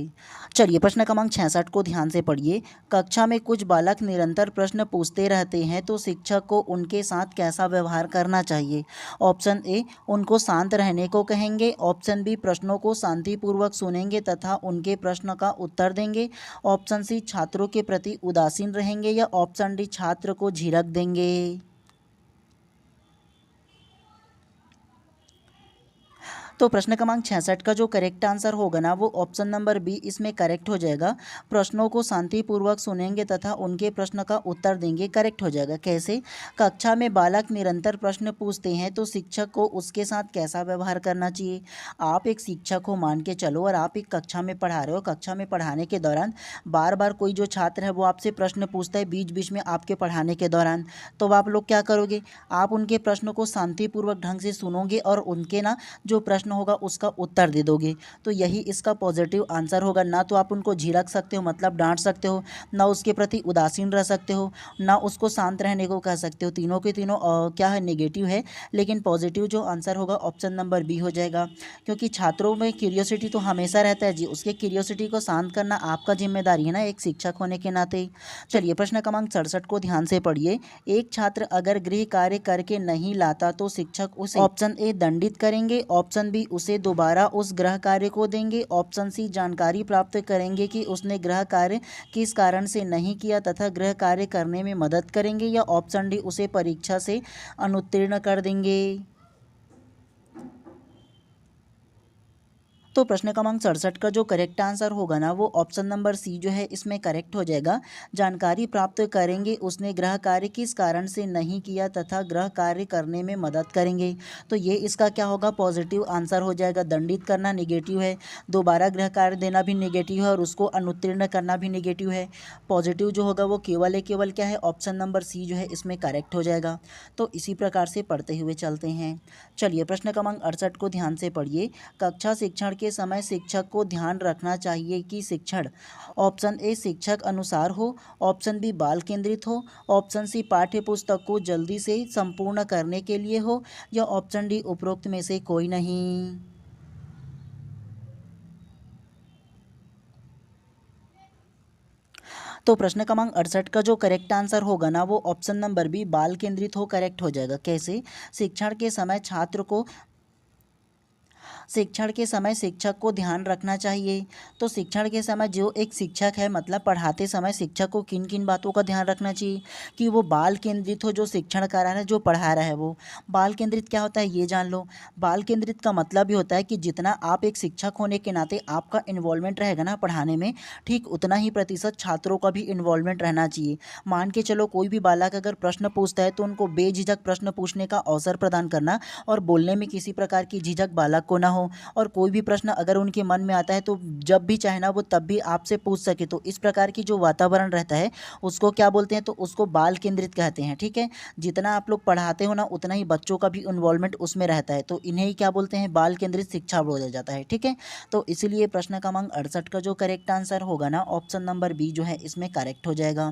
चलिए प्रश्न क्रमांक 66 को ध्यान से पढ़िए। कक्षा में कुछ बालक निरंतर प्रश्न पूछते रहते हैं तो शिक्षक को उनके साथ कैसा व्यवहार करना चाहिए? ऑप्शन ए उनको शांत रहने को कहेंगे। ऑप्शन बी प्रश्नों को शांतिपूर्वक सुनेंगे तथा उनके प्रश्न का उत्तर देंगे। ऑप्शन सी छात्रों के प्रति उदासीन रहेंगे। या ऑप्शन डी छात्र को झिड़क देंगे। तो प्रश्न क्रमांक 66 का जो करेक्ट आंसर होगा ना वो ऑप्शन नंबर बी इसमें करेक्ट हो जाएगा। प्रश्नों को शांतिपूर्वक सुनेंगे तथा उनके प्रश्न का उत्तर देंगे करेक्ट हो जाएगा। कैसे? कक्षा में बालक निरंतर प्रश्न पूछते हैं तो शिक्षक को उसके साथ कैसा व्यवहार करना चाहिए? आप एक शिक्षक हो मान के चलो और आप एक कक्षा में पढ़ा रहे हो। कक्षा में पढ़ाने के दौरान बार बार कोई जो छात्र है वो आपसे प्रश्न पूछता है बीच बीच में आपके पढ़ाने के दौरान। तो आप लोग क्या करोगे? आप उनके प्रश्नों को शांतिपूर्वक ढंग से सुनोगे और उनके ना जो प्रश्न होगा उसका उत्तर दे दोगे। तो यही इसका पॉजिटिव आंसर होगा। ना तो आप उनको झिड़क सकते हो मतलब डांट सकते हो, ना उसके प्रति उदासीन रह सकते हो, ना उसको शांत रहने को कह सकते हो। तीनों के तीनों क्या है? नेगेटिव है। लेकिन पॉजिटिव जो आंसर होगा ऑप्शन नंबर बी हो जाएगा। क्योंकि छात्रों में क्यूरियोसिटी तो हमेशा रहता है जी। उसके क्यूरियोसिटी को शांत करना आपका जिम्मेदारी है ना एक शिक्षक होने के नाते। चलिए प्रश्न क्रमांक 67 को ध्यान से पढ़िए। एक छात्र अगर गृह कार्य करके नहीं लाता तो शिक्षक उसे ऑप्शन ए दंडित करेंगे। ऑप्शन बी उसे दोबारा उस गृह कार्य को देंगे। ऑप्शन सी जानकारी प्राप्त करेंगे कि उसने गृह कार्य किस कारण से नहीं किया तथा गृह कार्य करने में मदद करेंगे। या ऑप्शन डी उसे परीक्षा से अनुत्तीर्ण कर देंगे। तो प्रश्न क्रमांक 67 का जो करेक्ट आंसर होगा ना वो ऑप्शन नंबर सी जो है इसमें करेक्ट हो जाएगा। जानकारी प्राप्त करेंगे उसने गृह कार्य किस कारण से नहीं किया तथा गृह कार्य करने में मदद करेंगे। तो ये इसका क्या होगा? पॉजिटिव आंसर हो जाएगा। दंडित करना नेगेटिव है, दोबारा गृह कार्य देना भी नेगेटिव है और उसको अनुत्तीर्ण करना भी नेगेटिव है। पॉजिटिव जो होगा वो केवल क्या है? ऑप्शन नंबर सी जो है इसमें करेक्ट हो जाएगा। तो इसी प्रकार से पढ़ते हुए चलते हैं। चलिए प्रश्न क्रमांक 68 को ध्यान से पढ़िए। कक्षा शिक्षण के समय शिक्षक को ध्यान रखना चाहिए कि शिक्षण ऑप्शन ए शिक्षक अनुसार हो। ऑप्शन बी बाल केंद्रित हो। ऑप्शन सी पाठ्य पुस्तक को जल्दी से संपूर्ण करने के लिए हो। या ऑप्शन डी उपरोक्त में से कोई नहीं। तो प्रश्न क्रमांक 68 का जो करेक्ट आंसर होगा ना वो ऑप्शन नंबर बी बाल केंद्रित हो करेक्ट हो जाएगा। कैसे? शिक्षण के समय छात्र को शिक्षण के समय शिक्षक को ध्यान रखना चाहिए। तो शिक्षण के समय जो एक शिक्षक है मतलब पढ़ाते समय शिक्षक को किन किन बातों का ध्यान रखना चाहिए कि वो बाल केंद्रित हो, जो शिक्षण करा रहा है, जो पढ़ा रहा है वो। बाल केंद्रित क्या होता है ये जान लो। बाल केंद्रित का मतलब ये होता है कि जितना आप एक शिक्षक होने के नाते आपका इन्वॉल्वमेंट रहेगा ना पढ़ाने में, ठीक उतना ही प्रतिशत छात्रों का भी इन्वॉल्वमेंट रहना चाहिए। मान के चलो कोई भी बालक अगर प्रश्न पूछता है तो उनको बेझिझक प्रश्न पूछने का अवसर प्रदान करना और बोलने में किसी प्रकार की झिझक बालक को ना हो। और कोई भी प्रश्न अगर उनके मन में आता है तो जब भी चाहे ना वो तब भी आपसे पूछ सके। तो इस प्रकार की जो वातावरण रहता है उसको क्या बोलते हैं, तो उसको बाल केंद्रित कहते हैं। ठीक है, जितना आप लोग पढ़ाते हो ना उतना ही बच्चों का भी इन्वॉल्वमेंट उसमें रहता है, तो इन्हें ही क्या बोलते हैं, बाल केंद्रित शिक्षा बोला जाता है। ठीक है, तो इसीलिए प्रश्न क्रमांक 68 का जो करेक्ट आंसर होगा ना ऑप्शन नंबर बी जो है इसमें करेक्ट हो जाएगा।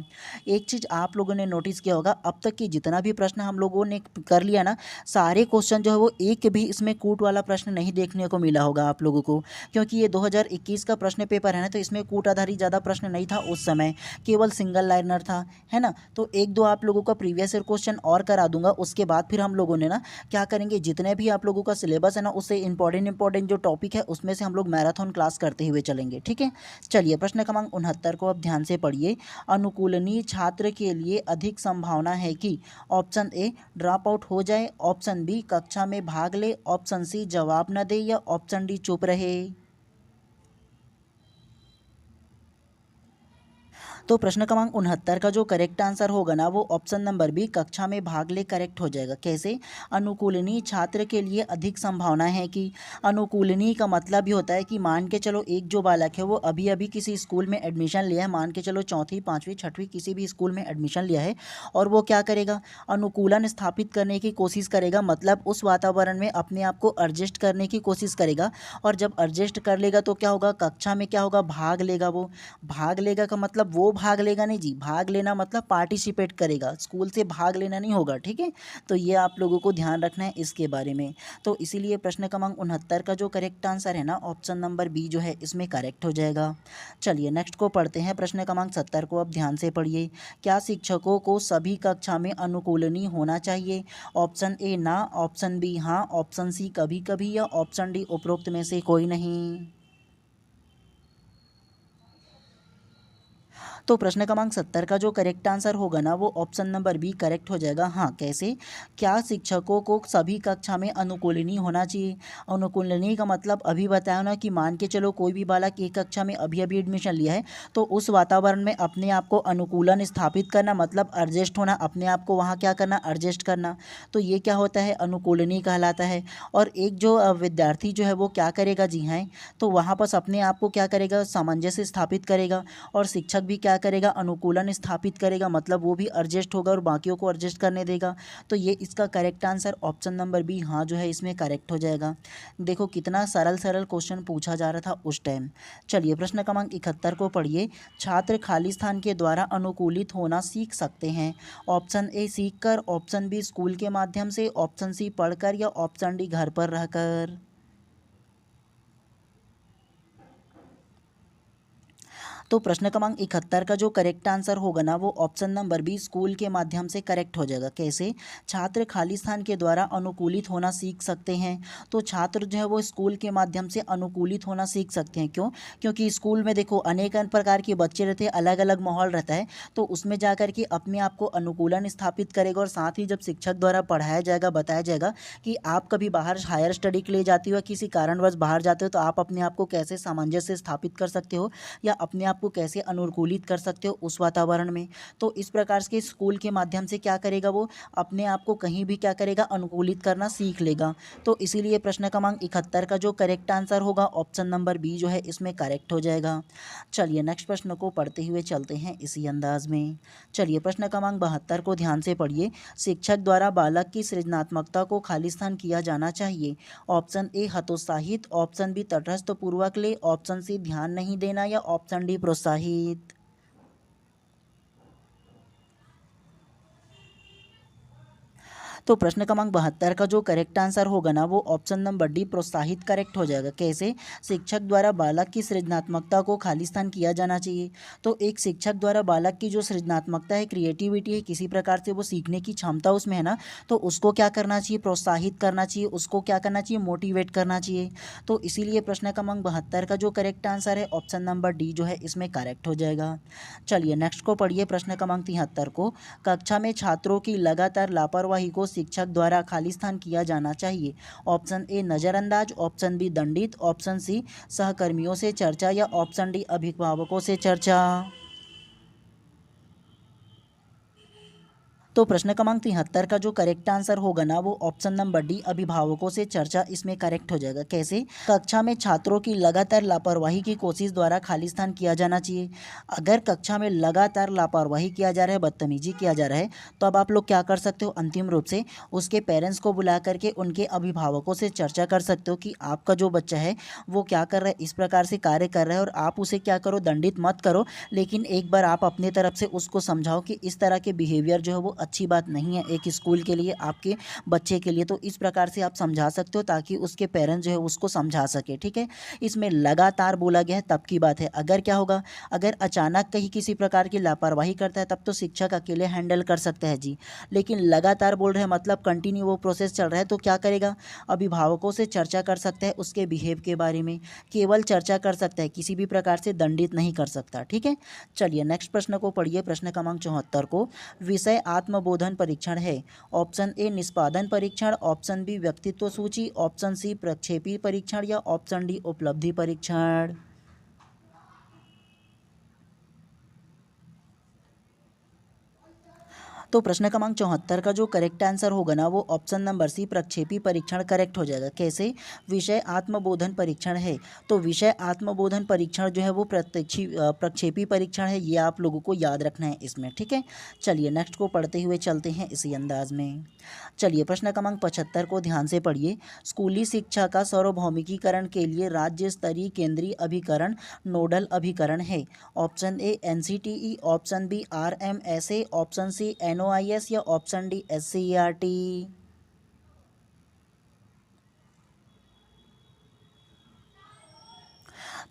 एक चीज़ आप लोगों ने नोटिस किया होगा, अब तक की जितना भी प्रश्न हम लोगों ने कर लिया ना, सारे क्वेश्चन जो है वो एक भी इसमें कूट वाला प्रश्न नहीं देखने को मिला होगा आप लोगों को, क्योंकि ये 2021 का प्रश्न पेपर है ना, तो इसमें कूट आधारित ज़्यादा प्रश्न नहीं था उस समय, केवल सिंगल लाइनर था, है ना। तो एक दो आप लोगों का प्रीवियस ईयर क्वेश्चन और करा दूंगा, उसके बाद फिर हम लोगों ने ना क्या करेंगे, जितने भी आप लोगों का सिलेबस है ना उससे इंपॉर्टेंट जो टॉपिक है उसमें से हम लोग मैराथन क्लास करते हुए चलेंगे। ठीक है, चलिए प्रश्न क्रमांक 69 को अब ध्यान से पढ़िए। अनुकूलनीय छात्र के लिए अधिक संभावना है कि ऑप्शन ए ड्रॉप आउट हो जाए, ऑप्शन बी कक्षा में भाग ले, ऑप्शन सी जवाब न दे या ऑप्शन डी चुप रहे। तो प्रश्न क्रमांक 69 का जो करेक्ट आंसर होगा ना वो ऑप्शन नंबर बी कक्षा में भाग ले करेक्ट हो जाएगा। कैसे, अनुकूलनीय छात्र के लिए अधिक संभावना है कि, अनुकूलनीय का मतलब ये होता है कि मान के चलो एक जो बालक है वो अभी अभी किसी स्कूल में एडमिशन लिया है, मान के चलो चौथी पाँचवीं छठवीं किसी भी स्कूल में एडमिशन लिया है, और वो क्या करेगा, अनुकूलन स्थापित करने की कोशिश करेगा, मतलब उस वातावरण में अपने आप को एडजस्ट करने की कोशिश करेगा। और जब एडजस्ट कर लेगा तो क्या होगा, कक्षा में क्या होगा, भाग लेगा। वो भाग लेगा का मतलब वो भाग लेगा नहीं जी, भाग लेना मतलब पार्टिसिपेट करेगा, स्कूल से भाग लेना नहीं होगा। ठीक है, तो ये आप लोगों को ध्यान रखना है इसके बारे में। तो इसीलिए प्रश्न क्रमांक 69 का जो करेक्ट आंसर है ना ऑप्शन नंबर बी जो है इसमें करेक्ट हो जाएगा। चलिए नेक्स्ट को पढ़ते हैं, प्रश्न क्रमांक 70 को अब ध्यान से पढ़िए। क्या शिक्षकों को सभी कक्षा में अनुकूलनीय होना चाहिए? ऑप्शन ए ना, ऑप्शन बी हाँ, ऑप्शन सी कभी कभी या ऑप्शन डी उपरोक्त में से कोई नहीं। तो प्रश्न क्रमांक 70 का जो करेक्ट आंसर होगा ना वो ऑप्शन नंबर बी करेक्ट हो जाएगा। हाँ, कैसे, क्या शिक्षकों को सभी कक्षा में अनुकूलनीय होना चाहिए? अनुकूलनीय का मतलब अभी बताया ना कि मान के चलो कोई भी बालक एक कक्षा में अभी अभी एडमिशन लिया है, तो उस वातावरण में अपने आप को अनुकूलन स्थापित करना मतलब एडजस्ट होना, अपने आप को वहाँ क्या करना, एडजस्ट करना। तो ये क्या होता है, अनुकूलनीय कहलाता है। और एक जो विद्यार्थी जो है वो क्या करेगा, जी हाँ, तो वहाँ पर अपने आप को क्या करेगा, सामंजस्य स्थापित करेगा। और शिक्षक भी क्या करेगा, अनुकूलन स्थापित करेगा, मतलब वो भी एडजस्ट होगा और बाकियों को एडजस्ट करने देगा। तो ये इसका correct answer option number B हाँ जो है इसमें करेक्ट हो जाएगा। देखो कितना सरल सरल क्वेश्चन पूछा जा रहा था उस टाइम। चलिए प्रश्न क्रमांक 71 को पढ़िए। छात्र खाली स्थान के द्वारा अनुकूलित होना सीख सकते हैं। ऑप्शन ए सीख कर, ऑप्शन बी स्कूल के माध्यम से, ऑप्शन सी पढ़कर या ऑप्शन डी घर पर रहकर। तो प्रश्न क्रमांक 71 का जो करेक्ट आंसर होगा ना वो ऑप्शन नंबर बी स्कूल के माध्यम से करेक्ट हो जाएगा। कैसे, छात्र खाली स्थान के द्वारा अनुकूलित होना सीख सकते हैं। तो छात्र जो है वो स्कूल के माध्यम से अनुकूलित होना सीख सकते हैं। क्यों, क्योंकि स्कूल में देखो अनेक प्रकार के बच्चे रहते हैं, अलग अलग माहौल रहता है, तो उसमें जा कर के अपने आप को अनुकूलन स्थापित करेगा। और साथ ही जब शिक्षक द्वारा पढ़ाया जाएगा, बताया जाएगा कि आप कभी बाहर हायर स्टडी के लिए जाते हो या किसी कारणवश बाहर जाते हो, तो आप अपने आप को कैसे सामंजस्य स्थापित कर सकते हो या अपने आप को कैसे अनुकूलित कर सकते हो उस वातावरण में। तो इस प्रकार के स्कूल के माध्यम से क्या करेगा, वो अपने आप को कहीं भी क्या करेगा, अनुकूलित करना सीख लेगा। तो इसीलिए प्रश्न क्रमांक 71 का जो करेक्ट आंसर होगा ऑप्शन नंबर बी जो है इसमें करेक्ट हो जाएगा। चलिए नेक्स्ट प्रश्न को पढ़ते हुए चलते हैं इसी अंदाज में। चलिए प्रश्न क्रमांक 72 को ध्यान से पढ़िए। शिक्षक द्वारा बालक की सृजनात्मकता को खाली स्थान किया जाना चाहिए। ऑप्शन ए हतोत्साहित, ऑप्शन बी तटस्थ पूर्वक ले, ऑप्शन सी ध्यान नहीं देना या ऑप्शन डी प्रोत्साहित। तो प्रश्न क्रमांक 72 का जो करेक्ट आंसर होगा ना वो ऑप्शन नंबर डी प्रोत्साहित करेक्ट हो जाएगा। कैसे? शिक्षक द्वारा बालक की सृजनात्मकता को खालिस्तान किया जाना चाहिए। तो एक शिक्षक द्वारा बालक की जो सृजनात्मकता है, क्रिएटिविटी है, किसी प्रकार से वो सीखने की क्षमता उसमें है ना, तो उसको क्या करना चाहिए? प्रोत्साहित करना चाहिए। उसको क्या करना चाहिए? मोटिवेट करना चाहिए। तो इसीलिए प्रश्न क्रमांक 72 का जो करेक्ट आंसर है ऑप्शन नंबर डी जो है इसमें करेक्ट हो जाएगा। चलिए नेक्स्ट को पढ़िए प्रश्न क्रमांक 73 को। कक्षा में छात्रों की लगातार लापरवाही को शिक्षक द्वारा खालिस्तान किया जाना चाहिए। ऑप्शन ए नज़रअंदाज, ऑप्शन बी दंडित, ऑप्शन सी सहकर्मियों से चर्चा या ऑप्शन डी अभिभावकों से चर्चा। तो प्रश्न क्रमांक 73 का जो करेक्ट आंसर होगा ना वो ऑप्शन नंबर डी अभिभावकों से चर्चा इसमें करेक्ट हो जाएगा। कैसे? कक्षा में छात्रों की लगातार लापरवाही की कोशिश द्वारा खालिस्तान किया जाना चाहिए। अगर कक्षा में लगातार लापरवाही किया जा रहा है, बदतमीजी किया जा रहा है, तो अब आप लोग क्या कर सकते हो? अंतिम रूप से उसके पेरेंट्स को बुला करके उनके अभिभावकों से चर्चा कर सकते हो कि आपका जो बच्चा है वो क्या कर रहा है, इस प्रकार से कार्य कर रहा है, और आप उसे क्या करो? दंडित मत करो, लेकिन एक बार आप अपने तरफ से उसको समझाओ कि इस तरह के बिहेवियर जो है वो अच्छी बात नहीं है एक स्कूल के लिए, आपके बच्चे के लिए। तो इस प्रकार से आप समझा सकते हो ताकि उसके पेरेंट्स जो है उसको समझा सके। ठीक है, इसमें लगातार बोला गया है तब की बात है। अगर क्या होगा, अगर अचानक कहीं किसी प्रकार की लापरवाही करता है तब तो शिक्षक अकेले हैंडल कर सकता है जी, लेकिन लगातार बोल रहे हैं मतलब कंटिन्यू वो प्रोसेस चल रहा है, तो क्या करेगा? अभिभावकों से चर्चा कर सकता है उसके बिहेव के बारे में, केवल चर्चा कर सकता है, किसी भी प्रकार से दंडित नहीं कर सकता। ठीक है, चलिए नेक्स्ट प्रश्न को पढ़िए प्रश्न क्रमांक 74 को। विषय आत्मबोधन परीक्षण है। ऑप्शन ए निष्पादन परीक्षण, ऑप्शन बी व्यक्तित्व सूची, ऑप्शन सी प्रक्षेपी परीक्षण या ऑप्शन डी उपलब्धि परीक्षण। तो प्रश्न क्रमांक 74 का जो करेक्ट आंसर होगा ना वो ऑप्शन नंबर सी प्रक्षेपी परीक्षण करेक्ट हो जाएगा। कैसे? विषय आत्मबोधन परीक्षण है, तो विषय आत्मबोधन परीक्षण जो है वो प्रक्षेपी परीक्षण है, ये आप लोगों को याद रखना है इसमें। ठीक है, चलिए नेक्स्ट को पढ़ते हुए चलते हैं इसी अंदाज में। चलिए प्रश्न क्रमांक 75 को ध्यान से पढ़िए। स्कूली शिक्षा का सार्वभौमिकीकरण के लिए राज्य स्तरीय केंद्रीय अभिकरण नोडल अभिकरण है। Option A NCTE, option B RMSA, option C NOIS या ऑप्शन डी SCERT।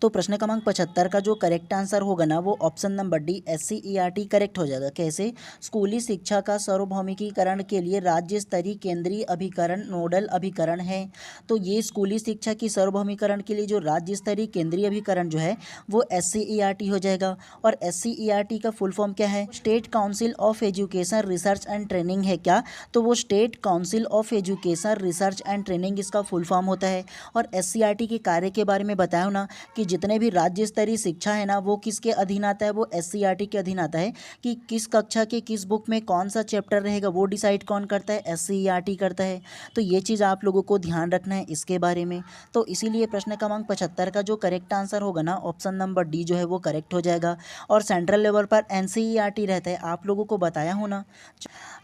तो प्रश्न क्रमांक 75 का जो करेक्ट आंसर होगा ना वो option number D SCERT correct हो जाएगा। कैसे? स्कूली शिक्षा का सार्वभौमिकीकरण के लिए राज्य स्तरीय केंद्रीय अभिकरण नोडल अभिकरण है। तो ये स्कूली शिक्षा की सार्वभौमिकरण के लिए जो राज्य स्तरीय केंद्रीय अभिकरण जो है वो SCERT हो जाएगा। और SCERT का फुल फॉर्म क्या है? State council of education research and training है क्या? तो वो state council of education research and training इसका फुल फॉर्म होता है। और SCERT के कार्य के बारे में बताया ना कि जितने भी राज्य स्तरीय शिक्षा है ना वो किसके अधीन आता है? वो SCERT के अधीन आता है। कि किस कक्षा के किस बुक में कौन सा चैप्टर रहेगा वो डिसाइड कौन करता है? SCERT करता है। तो ये चीज़ आप लोगों को ध्यान रखना है इसके बारे में। तो इसीलिए प्रश्न क्रमांक 75 का जो करेक्ट आंसर होगा ना ऑप्शन नंबर डी जो है वो करेक्ट हो जाएगा। और सेंट्रल लेवल पर NCERT रहता है, आप लोगों को बताया होना।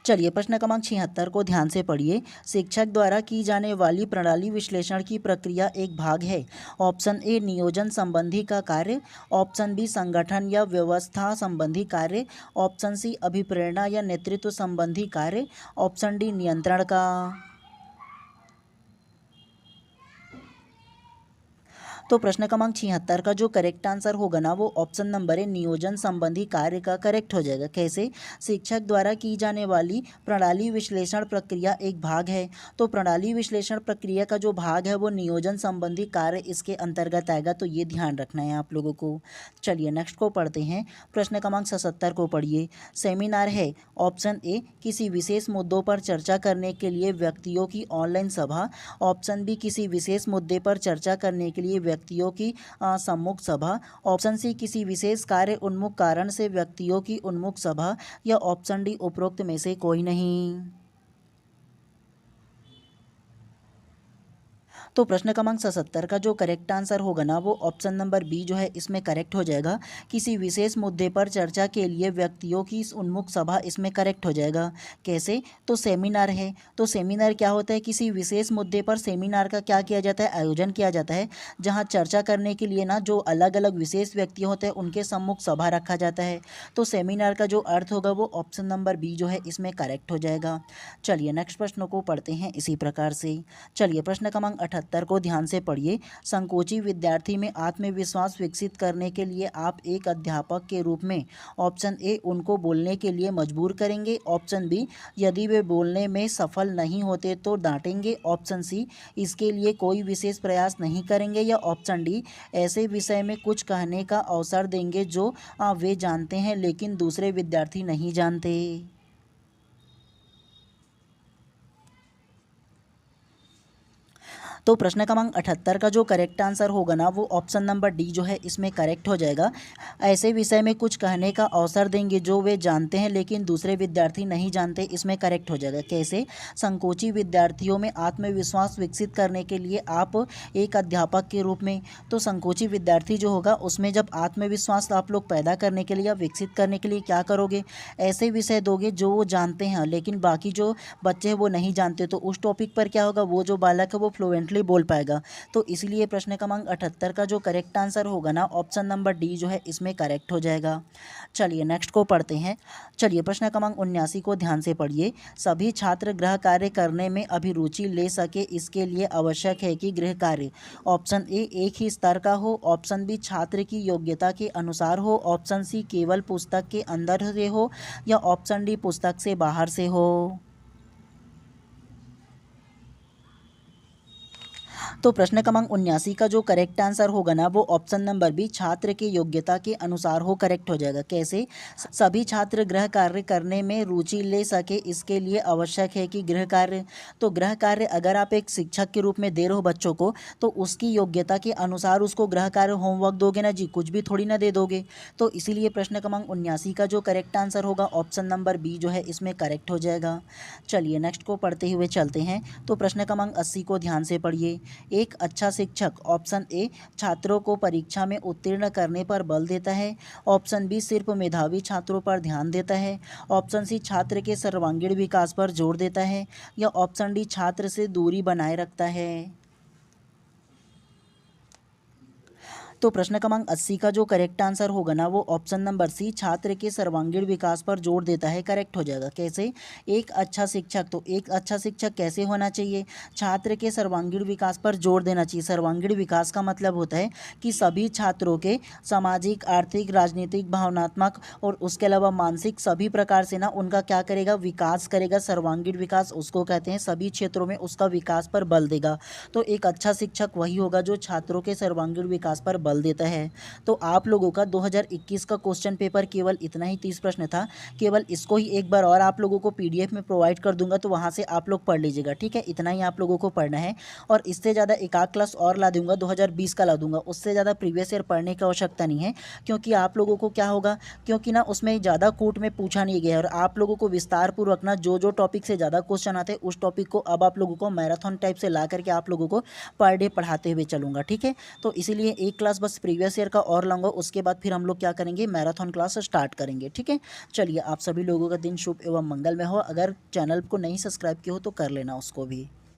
चलिए प्रश्न क्रमांक 76 को ध्यान से पढ़िए। शिक्षक द्वारा की जाने वाली प्रणाली विश्लेषण की प्रक्रिया एक भाग है। ऑप्शन ए नियोजन संबंधी का कार्य, ऑप्शन बी संगठन या व्यवस्था संबंधी कार्य, ऑप्शन सी अभिप्रेरणा या नेतृत्व संबंधी कार्य, ऑप्शन डी नियंत्रण का। तो प्रश्न क्रमांक 76 का जो करेक्ट आंसर होगा ना वो ऑप्शन नंबर है नियोजन संबंधी कार्य का करेक्ट हो जाएगा। कैसे? शिक्षक द्वारा की जाने वाली प्रणाली विश्लेषण प्रक्रिया एक भाग है। तो प्रणाली विश्लेषण प्रक्रिया का जो भाग है वो नियोजन संबंधी कार्य इसके अंतर्गत आएगा, तो ये ध्यान रखना है आप लोगों को। चलिए नेक्स्ट को पढ़ते हैं प्रश्न क्रमांक 77 को पढ़िए। सेमिनार है। ऑप्शन ए किसी विशेष मुद्दों पर चर्चा करने के लिए व्यक्तियों की ऑनलाइन सभा, ऑप्शन बी किसी विशेष मुद्दे पर चर्चा करने के लिए व्यक्तियों की सम्मुख सभा, ऑप्शन सी किसी विशेष कार्य उन्मुख कारण से व्यक्तियों की उन्मुख सभा, या ऑप्शन डी उपरोक्त में से कोई नहीं। तो प्रश्न क्रमांक 77 का जो करेक्ट आंसर होगा ना वो ऑप्शन नंबर बी जो है इसमें करेक्ट हो जाएगा। किसी विशेष मुद्दे पर चर्चा के लिए व्यक्तियों की उन्मुख सभा इसमें करेक्ट हो जाएगा। कैसे? तो सेमिनार है, तो सेमिनार क्या होता है? किसी विशेष मुद्दे पर सेमिनार का क्या किया जाता है? आयोजन किया जाता है, जहाँ चर्चा करने के लिए ना जो अलग अलग विशेष व्यक्ति होते हैं उनके सम्मुख सभा रखा जाता है। तो सेमिनार का जो अर्थ होगा वो ऑप्शन नंबर बी जो है इसमें करेक्ट हो जाएगा। चलिए नेक्स्ट प्रश्न को पढ़ते हैं इसी प्रकार से। चलिए प्रश्न क्रमांक 78 को ध्यान से पढ़िए। संकोची विद्यार्थी में आत्मविश्वास विकसित करने के लिए आप एक अध्यापक के रूप में ऑप्शन ए उनको बोलने के लिए मजबूर करेंगे, ऑप्शन बी यदि वे बोलने में सफल नहीं होते तो डांटेंगे, ऑप्शन सी इसके लिए कोई विशेष प्रयास नहीं करेंगे, या ऑप्शन डी ऐसे विषय में कुछ कहने का अवसर देंगे जो वे जानते हैं लेकिन दूसरे विद्यार्थी नहीं जानते। तो प्रश्न क्रमांक 78 का जो करेक्ट आंसर होगा ना वो ऑप्शन नंबर डी जो है इसमें करेक्ट हो जाएगा। ऐसे विषय में कुछ कहने का अवसर देंगे जो वे जानते हैं लेकिन दूसरे विद्यार्थी नहीं जानते, इसमें करेक्ट हो जाएगा। कैसे? संकोची विद्यार्थियों में आत्मविश्वास विकसित करने के लिए आप एक अध्यापक के रूप में, तो संकोची विद्यार्थी जो होगा उसमें जब आत्मविश्वास आप लोग पैदा करने के लिए या विकसित करने के लिए क्या करोगे? ऐसे विषय दोगे जो वो जानते हैं लेकिन बाकी जो बच्चे हैं वो नहीं जानते, तो उस टॉपिक पर क्या होगा? वो जो बालक है वो फ्लुएंटली बोल पाएगा। तो इसलिए प्रश्न क्रमांक 78 का जो करेक्ट आंसर होगा ना ऑप्शन नंबर डी जो है इसमें करेक्ट हो जाएगा। चलिए नेक्स्ट को पढ़ते हैं। चलिए प्रश्न क्रमांक 79 को ध्यान से पढ़िए। सभी छात्र गृह कार्य करने में अभिरुचि ले सके इसके लिए आवश्यक है कि गृह कार्य ऑप्शन ए एक ही स्तर का हो, ऑप्शन बी छात्र की योग्यता के अनुसार हो, ऑप्शन सी केवल पुस्तक के अंदर से हो, या ऑप्शन डी पुस्तक से बाहर से हो। तो प्रश्न क्रमांक 79 का जो करेक्ट आंसर होगा ना वो ऑप्शन नंबर बी छात्र की योग्यता के अनुसार हो करेक्ट हो जाएगा। कैसे? सभी छात्र गृह कार्य करने में रुचि ले सके इसके लिए आवश्यक है कि गृह कार्य, तो गृह कार्य अगर आप एक शिक्षक के रूप में दे रहे हो बच्चों को तो उसकी योग्यता के अनुसार उसको गृह कार्य होमवर्क दोगे ना जी, कुछ भी थोड़ी ना दे दोगे। तो इसीलिए प्रश्न क्रमांक 79 का जो करेक्ट आंसर होगा ऑप्शन नंबर बी जो है इसमें करेक्ट हो जाएगा। चलिए नेक्स्ट को पढ़ते हुए चलते हैं। तो प्रश्न क्रमांक 80 को ध्यान से पढ़िए। एक अच्छा शिक्षक ऑप्शन ए छात्रों को परीक्षा में उत्तीर्ण करने पर बल देता है, ऑप्शन बी सिर्फ मेधावी छात्रों पर ध्यान देता है, ऑप्शन सी छात्र के सर्वांगीण विकास पर जोर देता है, या ऑप्शन डी छात्र से दूरी बनाए रखता है। तो प्रश्न क्रमांक 80 का जो करेक्ट आंसर होगा ना वो ऑप्शन नंबर सी छात्र के सर्वांगीण विकास पर जोर देता है करेक्ट हो जाएगा। कैसे? एक अच्छा शिक्षक, तो एक अच्छा शिक्षक कैसे होना चाहिए? छात्र के सर्वांगीण विकास पर जोर देना चाहिए। सर्वांगीण विकास का मतलब होता है कि सभी छात्रों के सामाजिक, आर्थिक, राजनीतिक, भावनात्मक और उसके अलावा मानसिक सभी प्रकार से ना उनका क्या करेगा? विकास करेगा। सर्वांगीण विकास उसको कहते हैं, सभी क्षेत्रों में उसका विकास पर बल देगा। तो एक अच्छा शिक्षक वही होगा जो छात्रों के सर्वांगीण विकास पर बल देता है। तो आप लोगों का 2021 का क्वेश्चन पेपर केवल इतना ही 30 प्रश्न था। केवल इसको ही एक बार और आप लोगों को पीडीएफ में प्रोवाइड कर दूंगा, तो वहां से आप लोग पढ़ लीजिएगा। ठीक है, इतना ही आप लोगों को पढ़ना है। और इससे ज़्यादा एक आध क्लास और ला दूंगा, 2020 का ला दूंगा। उससे ज़्यादा प्रीवियस ईयर पढ़ने की आवश्यकता नहीं है, क्योंकि आप लोगों को क्या होगा, क्योंकि ना उसमें ज़्यादा कूट में पूछा नहीं गया है। और आप लोगों को विस्तार पूर्वक ना जो जो टॉपिक से ज़्यादा क्वेश्चन आते हैं उस टॉपिक को अब आप लोगों को मैराथन टाइप से ला करके आप लोगों को पर डे पढ़ाते हुए चलूँगा। ठीक है, तो इसीलिए एक क्लास बस प्रीवियस ईयर का और लाऊंगा, उसके बाद फिर हम लोग क्या करेंगे, मैराथन क्लास स्टार्ट करेंगे। ठीक है, चलिए आप सभी लोगों का दिन शुभ एवं मंगलमय हो। अगर चैनल को नहीं सब्सक्राइब किया हो तो कर लेना उसको भी।